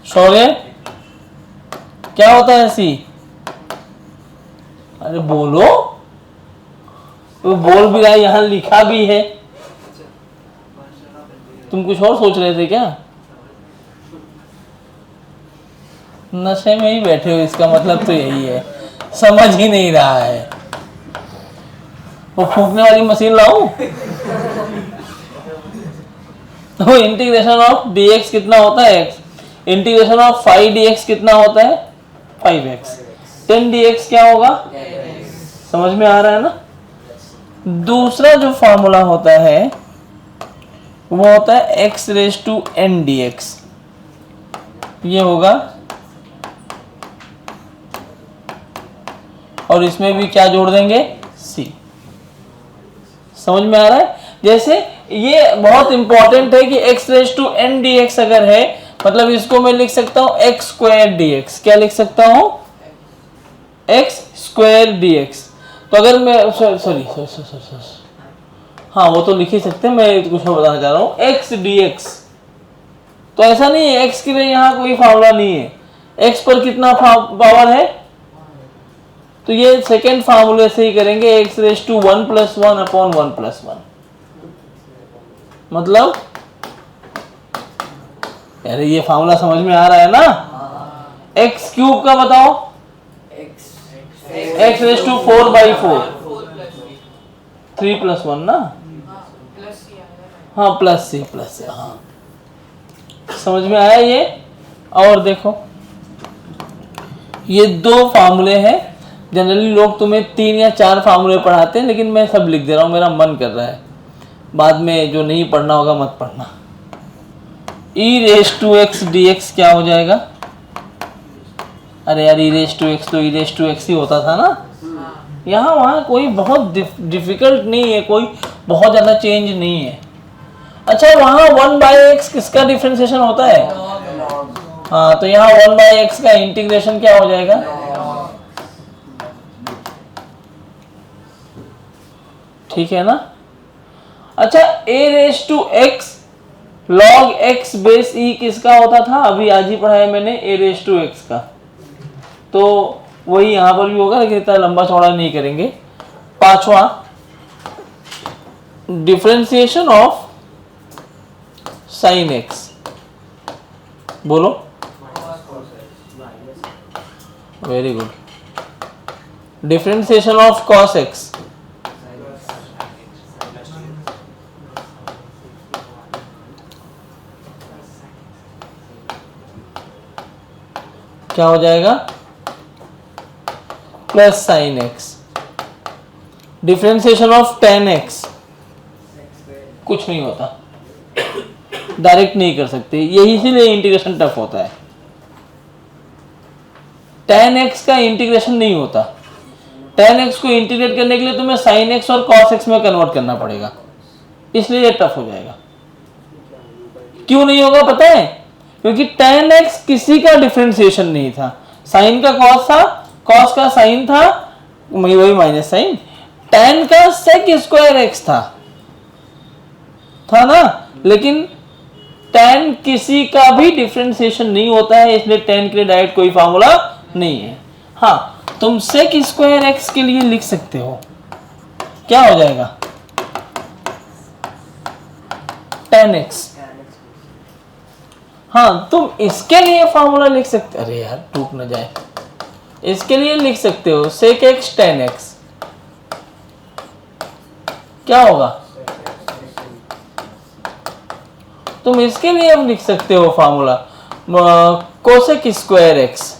शौर्य, क्या होता है c? अरे बोलो, तो बोल भी रहा है, यहाँ लिखा भी है। तुम कुछ और सोच रहे थे क्या? नशे में ही बैठे हो, इसका मतलब तो यही है, समझ ही नहीं रहा है। वो फूकने वाली मशीन लाऊं? तो इंटीग्रेशन ऑफ dx कितना होता है? x। इंटीग्रेशन ऑफ 5dx कितना होता है? 5x। 10dx क्या होगा? समझ में आ रहा है ना? दूसरा जो फॉर्मूला होता है वो होता है x raise to n dx। ये होगा, और इसमें भी क्या जोड़ देंगे? c। समझ में आ रहा है? जैसे ये बहुत इंपॉर्टेंट है कि x raise to n dx अगर है, मतलब इसको मैं लिख सकता हूं x स्क्वायर dx। क्या लिख सकता हूं? x square dx। तो अगर मैं सॉरी हाँ वो तो लिख ही सकते हैं, मैं कुछ और बताना चाह रहा हूँ। x dx, तो ऐसा नहीं है x के लिए यहाँ कोई फार्मूला नहीं है। x पर कितना पावर है? तो ये सेकेंड फार्मूले से ही करेंगे, x रेज टू 1 + 1 अपॉन 1 + 1। मतलब अरे ये फार्मूला समझ में आ रहा है ना? x क्यूब का बताओ? x रेज टू 4/4, 3 + 1 ना? हाँ प्लस c। हाँ समझ में आया ये? और देखो ये 2 फार्मूले हैं। जनरली लोग तुम्हें 3 या 4 फार्मूले पढ़ाते हैं, लेकिन मैं सब लिख दे रहा हूँ, मेरा मन कर रहा है। बाद में जो नहीं पढ़ना होगा मत पढ़ना। e raise to x dx क्या हो जाएगा? अरे यार e रेज टू x तो e रेज टू x ही होता था ना। यहाँ वहाँ कोई बहुत डिफिकल्ट नहीं है, कोई बहुत ज़्यादा चेंज नहीं है। अच्छा वहाँ 1/x किसका डिफरेंशिएशन होता है? हाँ, तो यहाँ 1/x का इंटीग्रेशन क्या हो जाएगा? ठीक है ना? अच्छा, a raise to x log x base e किसका होता था? अभी आज ही पढ़ाया मैंने a रेस टू x का, तो वही यहां पर भी होगा, लेकिन इतना लंबा चौड़ा नहीं करेंगे। पांचवा, डिफरेंशिएशन ऑफ साइन x, बोलो। Very good. Differentiation of cos x, क्या हो जाएगा? Plus sign x। Differentiation of tan x, कुछ नहीं होता, डायरेक्ट नहीं कर सकते, यही इसीलिए इंटीग्रेशन टफ होता है। tan x का इंटीग्रेशन नहीं होता, tan x को इंटीग्रेट करने के लिए तुम्हें sin x और cos x में कन्वर्ट करना पड़ेगा, इसलिए ये टफ हो जाएगा। क्यों नहीं होगा पता है? क्योंकि tan x किसी का डिफरेंशिएशन नहीं था, sin का cos था, cos का sin था, वही माइनस साइन, tan का sec स्क्वायर x था ना, लेकिन tan किसी का भी डिफरेंशिएशन नहीं होता है, इसलिए tan के लिए डायरेक्ट कोई फार्मूला नहीं है। हाँ, तुम sec स्क्वायर x के लिए लिख सकते हो, क्या हो जाएगा? tan x। हाँ, तुम इसके लिए फार्मूला लिख सकते, अरे यार टूट न जाए, इसके लिए लिख सकते हो sec x tan x, क्या होगा? तुम इसके लिए अब लिख सकते हो फार्मूला cosec स्क्वायर x,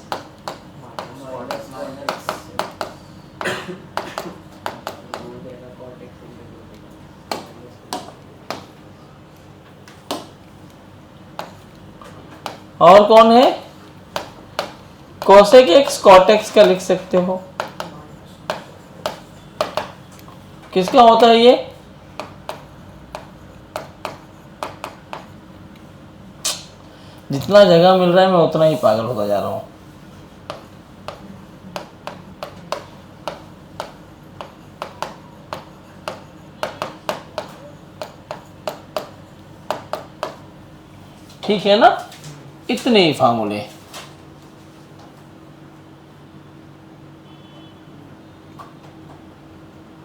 और कौन है? cosec x cot x का लिख सकते हो। किसका होता है ये? जितना जगह मिल रहा है मैं उतना ही पागल होता जा रहा हूं। ठीक है ना? इतने ही फार्मूले।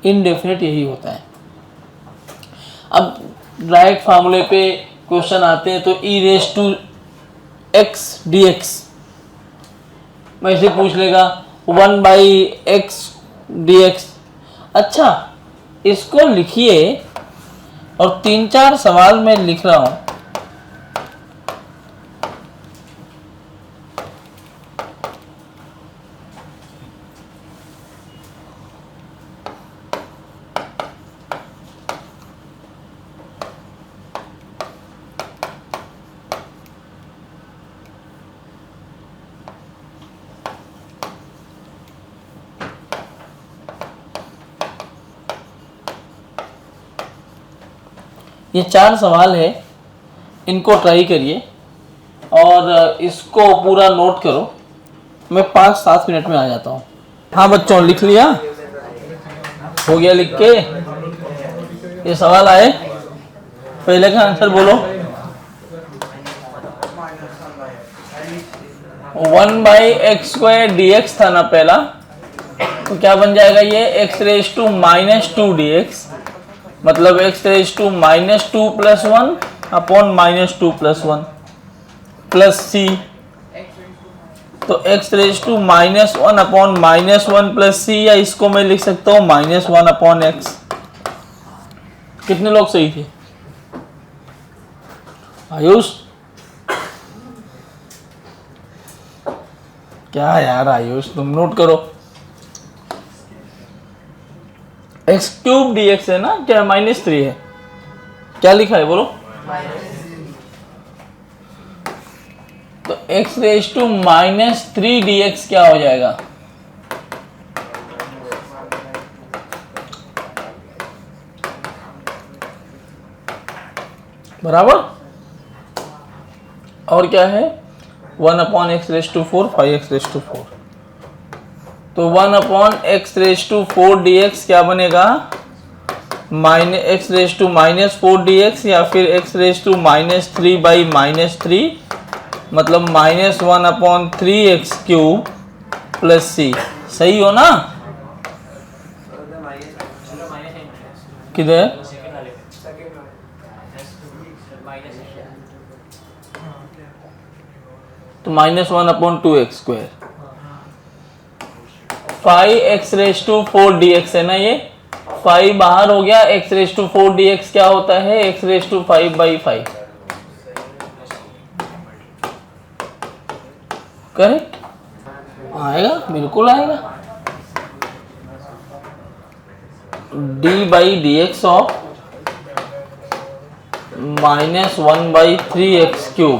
इनडेफिनेट यही होता है। अब डायरेक्ट फार्मूले पे क्वेश्चन आते हैं, तो e raise to x dx मैं इसे पूछ लेगा 1/x dx। अच्छा, इसको लिखिए और 3-4 सवाल मैं लिख रहा हूं, ये 4 सवाल है, इनको ट्राई करिए और इसको पूरा नोट करो। मैं 5-7 मिनट में आ जाता हूँ। हाँ बच्चों, लिख लिया? हो गया लिख के? ये सवाल आए, पहले का आंसर बोलो। 1/x² dx था ना पहला, तो क्या बन जाएगा ये? x रेज टू -2 dx, मतलब x raise to -2 + 1 upon -2 + 1 plus c, तो x raise to -1 upon -1 plus c, या इसको मैं लिख सकता हूँ -1 अपॉन x। कितने लोग सही थे? आयुष, क्या यार आयुष, तुम नोट करो। x³ dx है ना, क्या -3 है? क्या लिखा है बोलो? तो x रेज टू -3 dx क्या हो जाएगा? बराबर। और क्या है? 1/x⁴ 5x⁴। तो 1/x⁴ dx क्या बनेगा, -x⁻⁻4 dx या फिर x⁻³ मतलब -1/3x³ प्लस c। सही हो ना? किधर? तो -1/2x²। 5x⁴ dx है ना, ये 5 बाहर हो गया, x⁴ dx क्या होता है, x⁵5/5। करेक्ट? आएगा, बिल्कुल आएगा। d/dx of -1/3x³।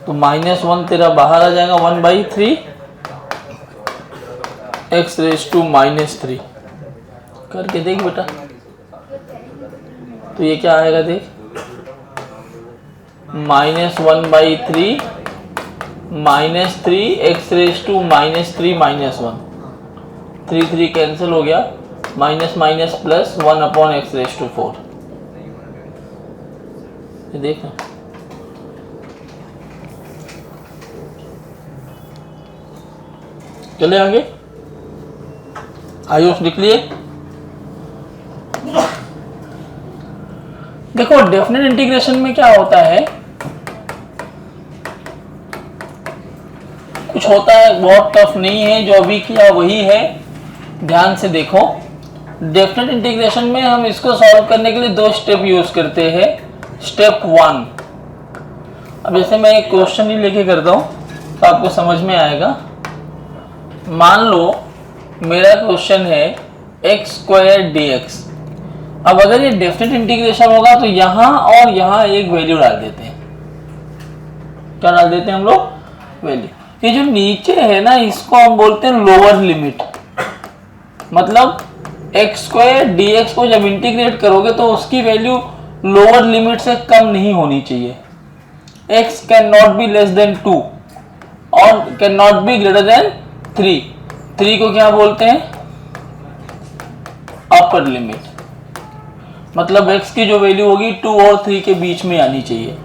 तो -1 तेरा बाहर आ जाएगा, 1/3 x⁻³ करके देख बेटा। तो ये क्या आएगा देख, -1/3 -3 x⁻³ -1, 3 कैंसिल हो गया, माइनस माइनस प्लस 1/x⁴। ये देखना, चले आगे। आयुष लिख लिए। देखो डेफिनेट इंटीग्रेशन में क्या होता है, कुछ होता है बहुत टफ नहीं है, जो अभी किया वही है, ध्यान से देखो। डेफिनेट इंटीग्रेशन में हम इसको सॉल्व करने के लिए 2 स्टेप यूज करते हैं। स्टेप 1, अब जैसे मैं एक क्वेश्चन ही लेके करता हूं तो आपको समझ में आएगा। मान लो मेरा क्वेश्चन है x² dx। अब अगर ये डेफिनेट इंटीग्रेशन होगा तो यहां और यहां एक वैल्यू डाल देते हैं। क्या डाल देते हैं हम लोग, वैल्यू। ये जो नीचे है ना, इसको हम बोलते हैं लोअर लिमिट। मतलब x² dx को जब इंटीग्रेट करोगे तो उसकी वैल्यू लोअर लिमिट से कम नहीं होनी चाहिए। x can not be less than 2 और can not be greater than 3। 3 को क्या बोलते हैं, अपर लिमिट। मतलब x की जो वैल्यू होगी 2 और 3 के बीच में आनी चाहिए।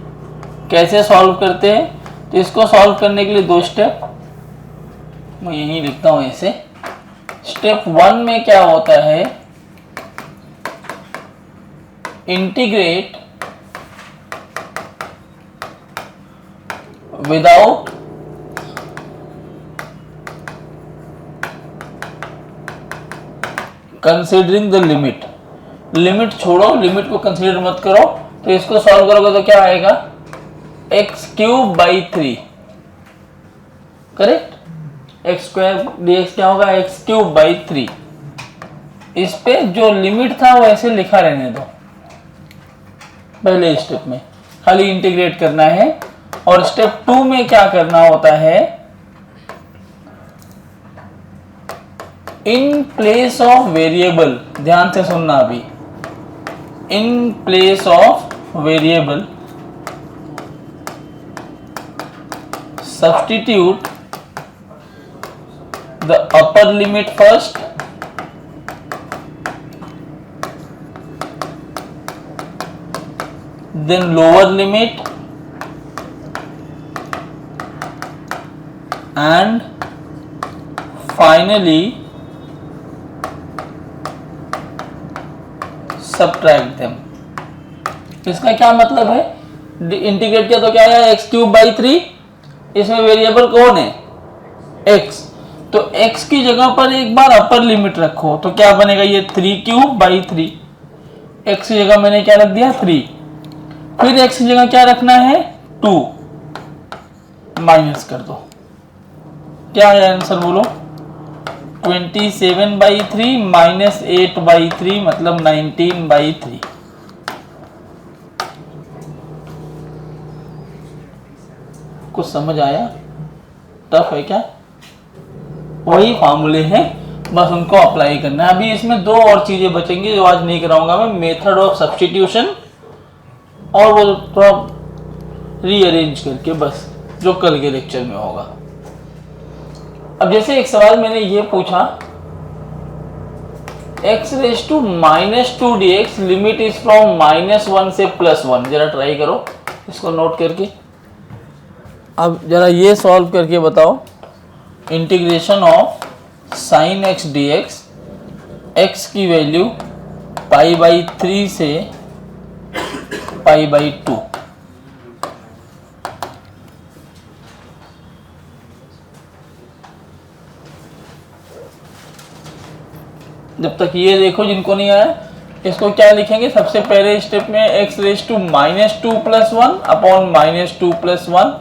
कैसे सॉल्व करते हैं, तो इसको सॉल्व करने के लिए 2 स्टेप मैं यही लिखता हूं ऐसे। स्टेप 1 में क्या होता है, integrate without considering the limit. Limit छोड़ो, लिमिट को कंसीडर मत करो। तो इसको सॉल्व करोगे तो क्या आएगा, x³/3। करेक्ट, x² dx क्या होगा, x³/3। इस पे जो लिमिट था वो ऐसे लिखा रहने दो। पहले स्टेप में खाली इंटीग्रेट करना है। और स्टेप 2 में क्या करना होता है, इन प्लेस ऑफ वेरिएबल, ध्यान से सुनना अभी, in place of variable substitute the upper limit first then lower limit and finally subtract them। इसका क्या मतलब है, इंटीग्रेट किया तो क्या आया, x³/3। इसमें वेरिएबल कौन है, x। तो x की जगह पर एक बार अपर लिमिट रखो तो क्या बनेगा, ये 3³/3। x की जगह मैंने क्या रख दिया, 3। फिर x की जगह क्या रखना है, 2। माइनस कर दो, क्या है आंसर बोलो, 27/3 माइनस 8/3 मतलब 19/3। कुछ समझ आया, टफ है क्या, वही फॉर्मूले हैं, बस उनको अप्लाई करना है। अभी इसमें 2 और चीजें बचेंगी जो आज नहीं कराऊंगा मैं, मेथड ऑफ सब्स्टिट्यूशन और वो थोड़ा रीअरेंज करके, बस जो कल के लेक्चर में होगा। अब जैसे एक सवाल मैंने ये पूछा, x raise to -2 dx limit is from -1 से +1। जरा ट्राई करो इसको नोट करके। अब जरा ये सॉल्व करके बताओ, integration of sin x dx, x की वैल्यू π/3 से π/2। जब तक ये देखो जिनको नहीं आया, इसको क्या लिखेंगे, सबसे पहले स्टेप में x raise to -2 + 1 upon -2 + 1।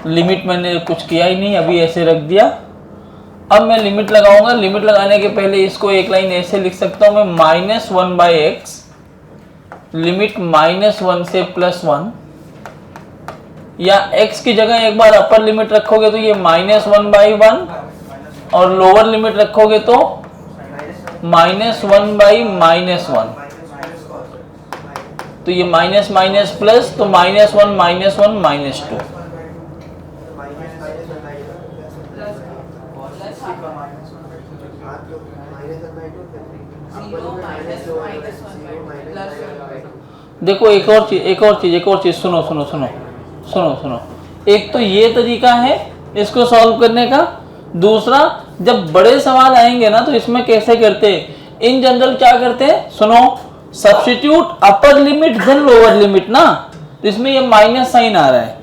Limit मैंने कुछ किया ही नहीं, अभी ऐसे रख दिया। अब मैं लिमिट लगाऊंगा। लिमिट लगाने के पहले इसको एक लाइन ऐसे लिख सकता हूं मैं, -1/x लिमिट -1 से +1, या x की जगह एक बार अपर लिमिट रखोगे तो ये -1/1 और लोअर लिमिट रखोगे तो -1/-1। तो ये माइनस माइनस प्लस, तो -1 -2। देखो एक और चीज सुनो। एक तो ये तरीका है इसको सॉल्व करने का। दूसरा, जब बड़े सवाल आएंगे ना तो इसमें कैसे करते हैं, इन जनरल क्या करते हैं, सुनो, substitute upper limit then lower limit ना, तो इसमें ये माइनस साइन आ रहा है।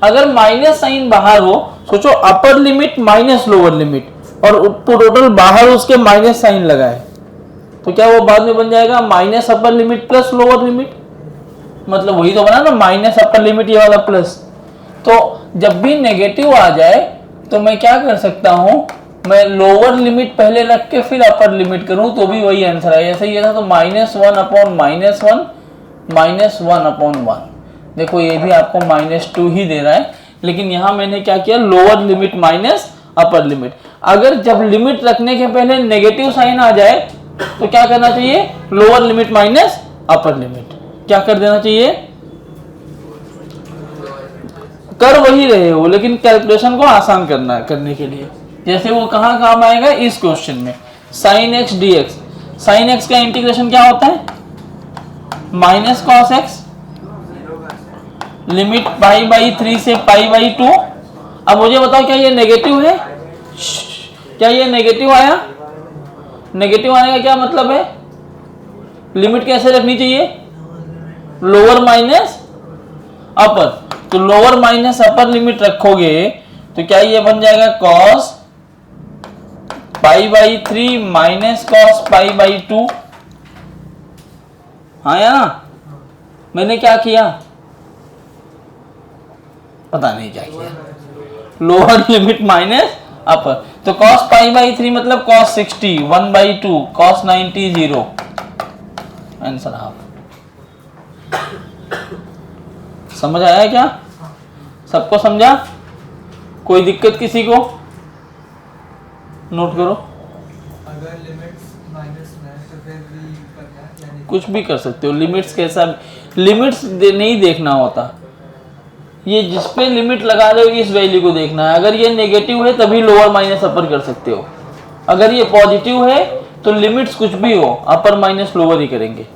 अगर माइनस साइन बाहर हो, सोचो upper limit minus lower limit और टोटल बाहर उसके माइनस साइन लगा है, तो क्या वो बाद में बन जाएगा minus upper limit plus lower limit, मतलब वही तो बना ना, माइनस अपर लिमिट ये वाला प्लस। तो जब भी नेगेटिव आ जाए तो मैं क्या कर सकता हूं, मैं लोअर लिमिट पहले रख के फिर अपर लिमिट करूं तो भी वही आंसर आए। ऐसा ही था तो -1/-1 देखो ये भी आपको -2 ही दे रहा है, लेकिन यहां मैंने क्या किया, lower limit minus upper limit. अगर जब लिमिट रखने के पहले नेगेटिव साइन आ जाए तो क्या करना चाहिए, lower limit minus upper limit, क्या कर देना चाहिए, कर वही रहे हो लेकिन कैलकुलेशन को आसान करने के लिए। जैसे वो कहाँ काम आएगा, इस क्वेश्चन में sin x dx। sin x का इंटीग्रेशन क्या होता है, -cos x लिमिट π/3 से π/2। अब मुझे बताओ क्या ये नेगेटिव है, क्या ये नेगेटिव आया, नेगेटिव आने का क्या मतलब है, लिमिट कैसे रखनी चाहिए, लोअर माइनस अपर। तो लोअर माइनस अपर लिमिट रखोगे तो क्या ये बन जाएगा cos π/3 माइनस cos π/2। हाँ या ना, मैंने क्या किया पता नहीं क्या किया, लोअर लिमिट माइनस अपर। तो cos π/3 मतलब cos 60 1/2, cos 90 0, आंसर हाफ। समझ आया क्या, सबको समझा, कोई दिक्कत किसी को, नोट करो। अगर लिमिट्स माइनस में तो फिर भी करना है, कुछ भी कर सकते हो, लिमिट्स कैसा, लिमिट्स नहीं देखना होता, ये जिस पे लिमिट लगा रहे हो इस वैल्यू को देखना है। अगर ये नेगेटिव है तभी लोअर माइनस अपर कर सकते हो, अगर ये पॉजिटिव है तो लिमिट्स कुछ भी हो अपर माइनस लोअर ही करेंगे।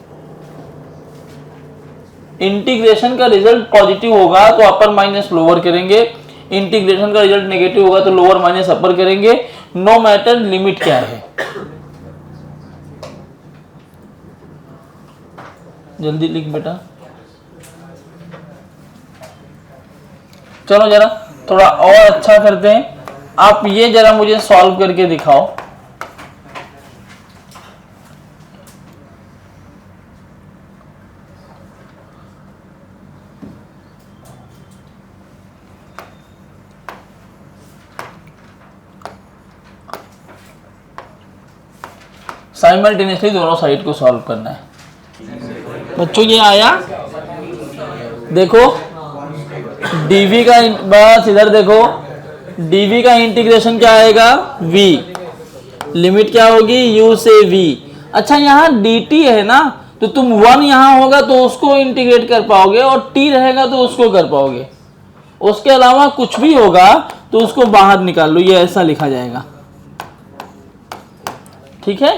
इंटीग्रेशन का रिजल्ट पॉजिटिव होगा तो अपर माइनस लोअर करेंगे, इंटीग्रेशन का रिजल्ट नेगेटिव होगा तो लोअर माइनस अपर करेंगे, नो मैटर लिमिट क्या है। जल्दी लिख बेटा, चलो जरा थोड़ा और अच्छा करते हैं। आप ये जरा मुझे सॉल्व करके दिखाओ। साइमल्टेनियसली दोनों साइड को सॉल्व करना है। बच्चों ये आया, देखो dv का, बस इधर देखो, dv का इंटीग्रेशन क्या आएगा, v, लिमिट क्या होगी u से v। अच्छा यहाँ dt है ना, तो तुम 1 यहाँ होगा तो उसको इंटीग्रेट कर पाओगे और t रहेगा तो उसको कर पाओगे। उसके अलावा कुछ भी होगा तो उसको बाहर निकाल लो, ये ऐसा लिखा जाएगा। ठीक है,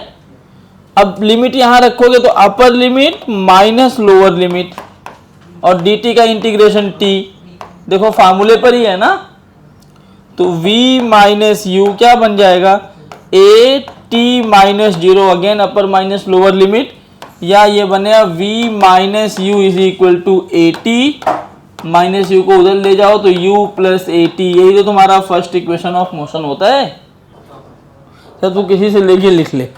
अब लिमिट यहां रखोगे तो upper limit minus lower limit और dt का इंटीग्रेशन t, देखो फार्मूले पर ही है ना, तो v माइनस यू क्या बन जाएगा, a t minus 0, again upper minus lower limit, या ये बनेगा v minus u is equal to a t, minus u को उधर ले जाओ तो u प्लस ए टी, यही तो तुम्हारा फर्स्ट इक्वेशन ऑफ मोशन होता है। तो तू किसी से लेके लिख ले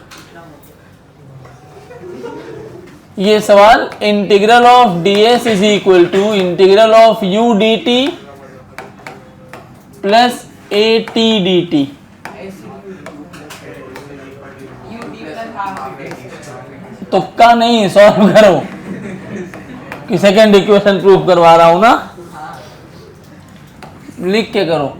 ये सवाल। Integral of ds is equal to integral of u dt plus a t d t. तुक्का नहीं, सॉल्व करो कि सेकेंड इक्वेशन प्रूव करवा रहा हूं ना, लिख के करो।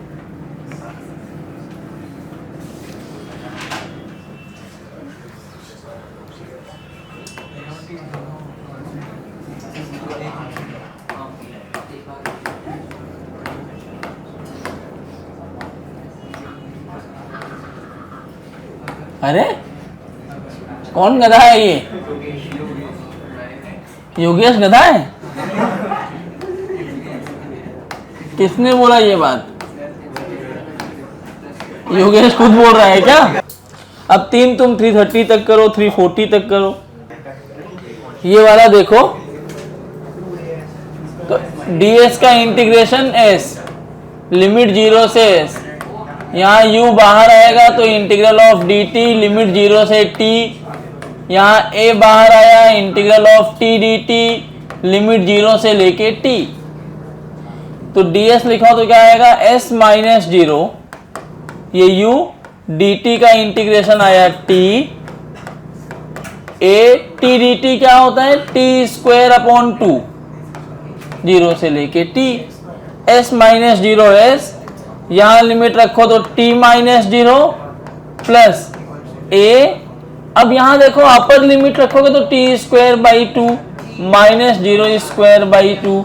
अरे कौन गधा है ये, योगेश गधा है? किसने बोला ये बात? योगेश खुद बोल रहा है क्या? अब 3 तुम 330 तक करो, 340 तक करो। ये वाला देखो तो ds का इंटीग्रेशन s, लिमिट 0 से s, यहाँ u बाहर आएगा तो इंटीग्रल ऑफ dt लिमिट 0 से t, यहाँ a बाहर आया integral of t dt limit 0 से लेके t, तो ds लिखो तो क्या आएगा s माइनस 0, ये u dt का इंटीग्रेशन आया t, a t dt क्या होता है t स्क्वायर अपॉन 2, 0 से लेके t, s माइनस 0 s, यहाँ लिमिट रखो तो t माइनस 0 प्लस a, अब यहाँ देखो अपर लिमिट रखोगे तो t square by 2 minus 0 square by 2,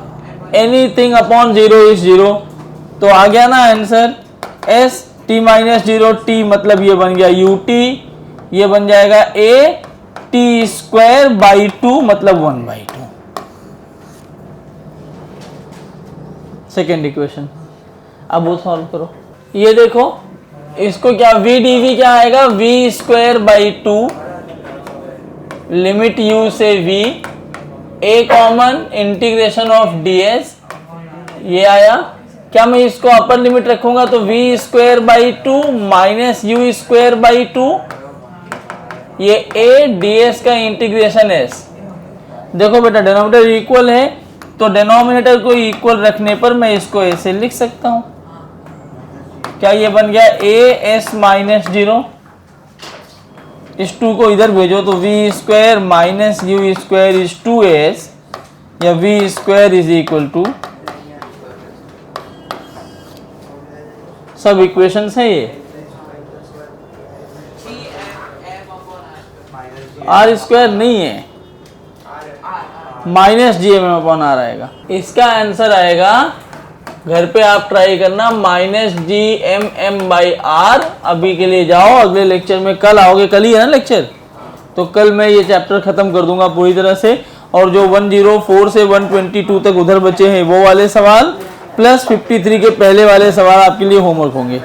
anything upon 0 is 0, तो आ गया ना answer s t minus 0 t, मतलब ये बन गया ut, ये बन जाएगा a t स्क्वायर बाई 2 मतलब 1/2। सेकेंड इक्वेशन अब वो सॉल्व करो। ये देखो इसको क्या v dv क्या आएगा, v square by 2 limit u से v, a common integration of ds, ये आया। क्या मैं इसको अपर लिमिट रखूंगा तो v square by 2 minus u square by 2, ये a ds का इंटीग्रेशन s। देखो बेटा डिनोमिनेटर इक्वल है तो डिनोमिनेटर को इक्वल रखने पर मैं इसको ऐसे लिख सकता हूं, क्या ये बन गया a s माइनस 0, इस 2 को इधर भेजो तो v square minus u square is 2s, या v square is equal to, सब इक्वेशंस है ये, r स्क्वायर नहीं है, minus g m m upon r आएगा। इसका आंसर आएगा, घर पे आप ट्राई करना, minus g m m by r. अभी के लिए जाओ, अगले लेक्चर में कल आओगे, कल ही है ना लेक्चर, तो कल मैं ये चैप्टर खत्म कर दूंगा पूरी तरह से, और जो 104 से 122 तक उधर बचे हैं वो वाले सवाल प्लस 53 के पहले वाले सवाल आपके लिए होमवर्क होंगे।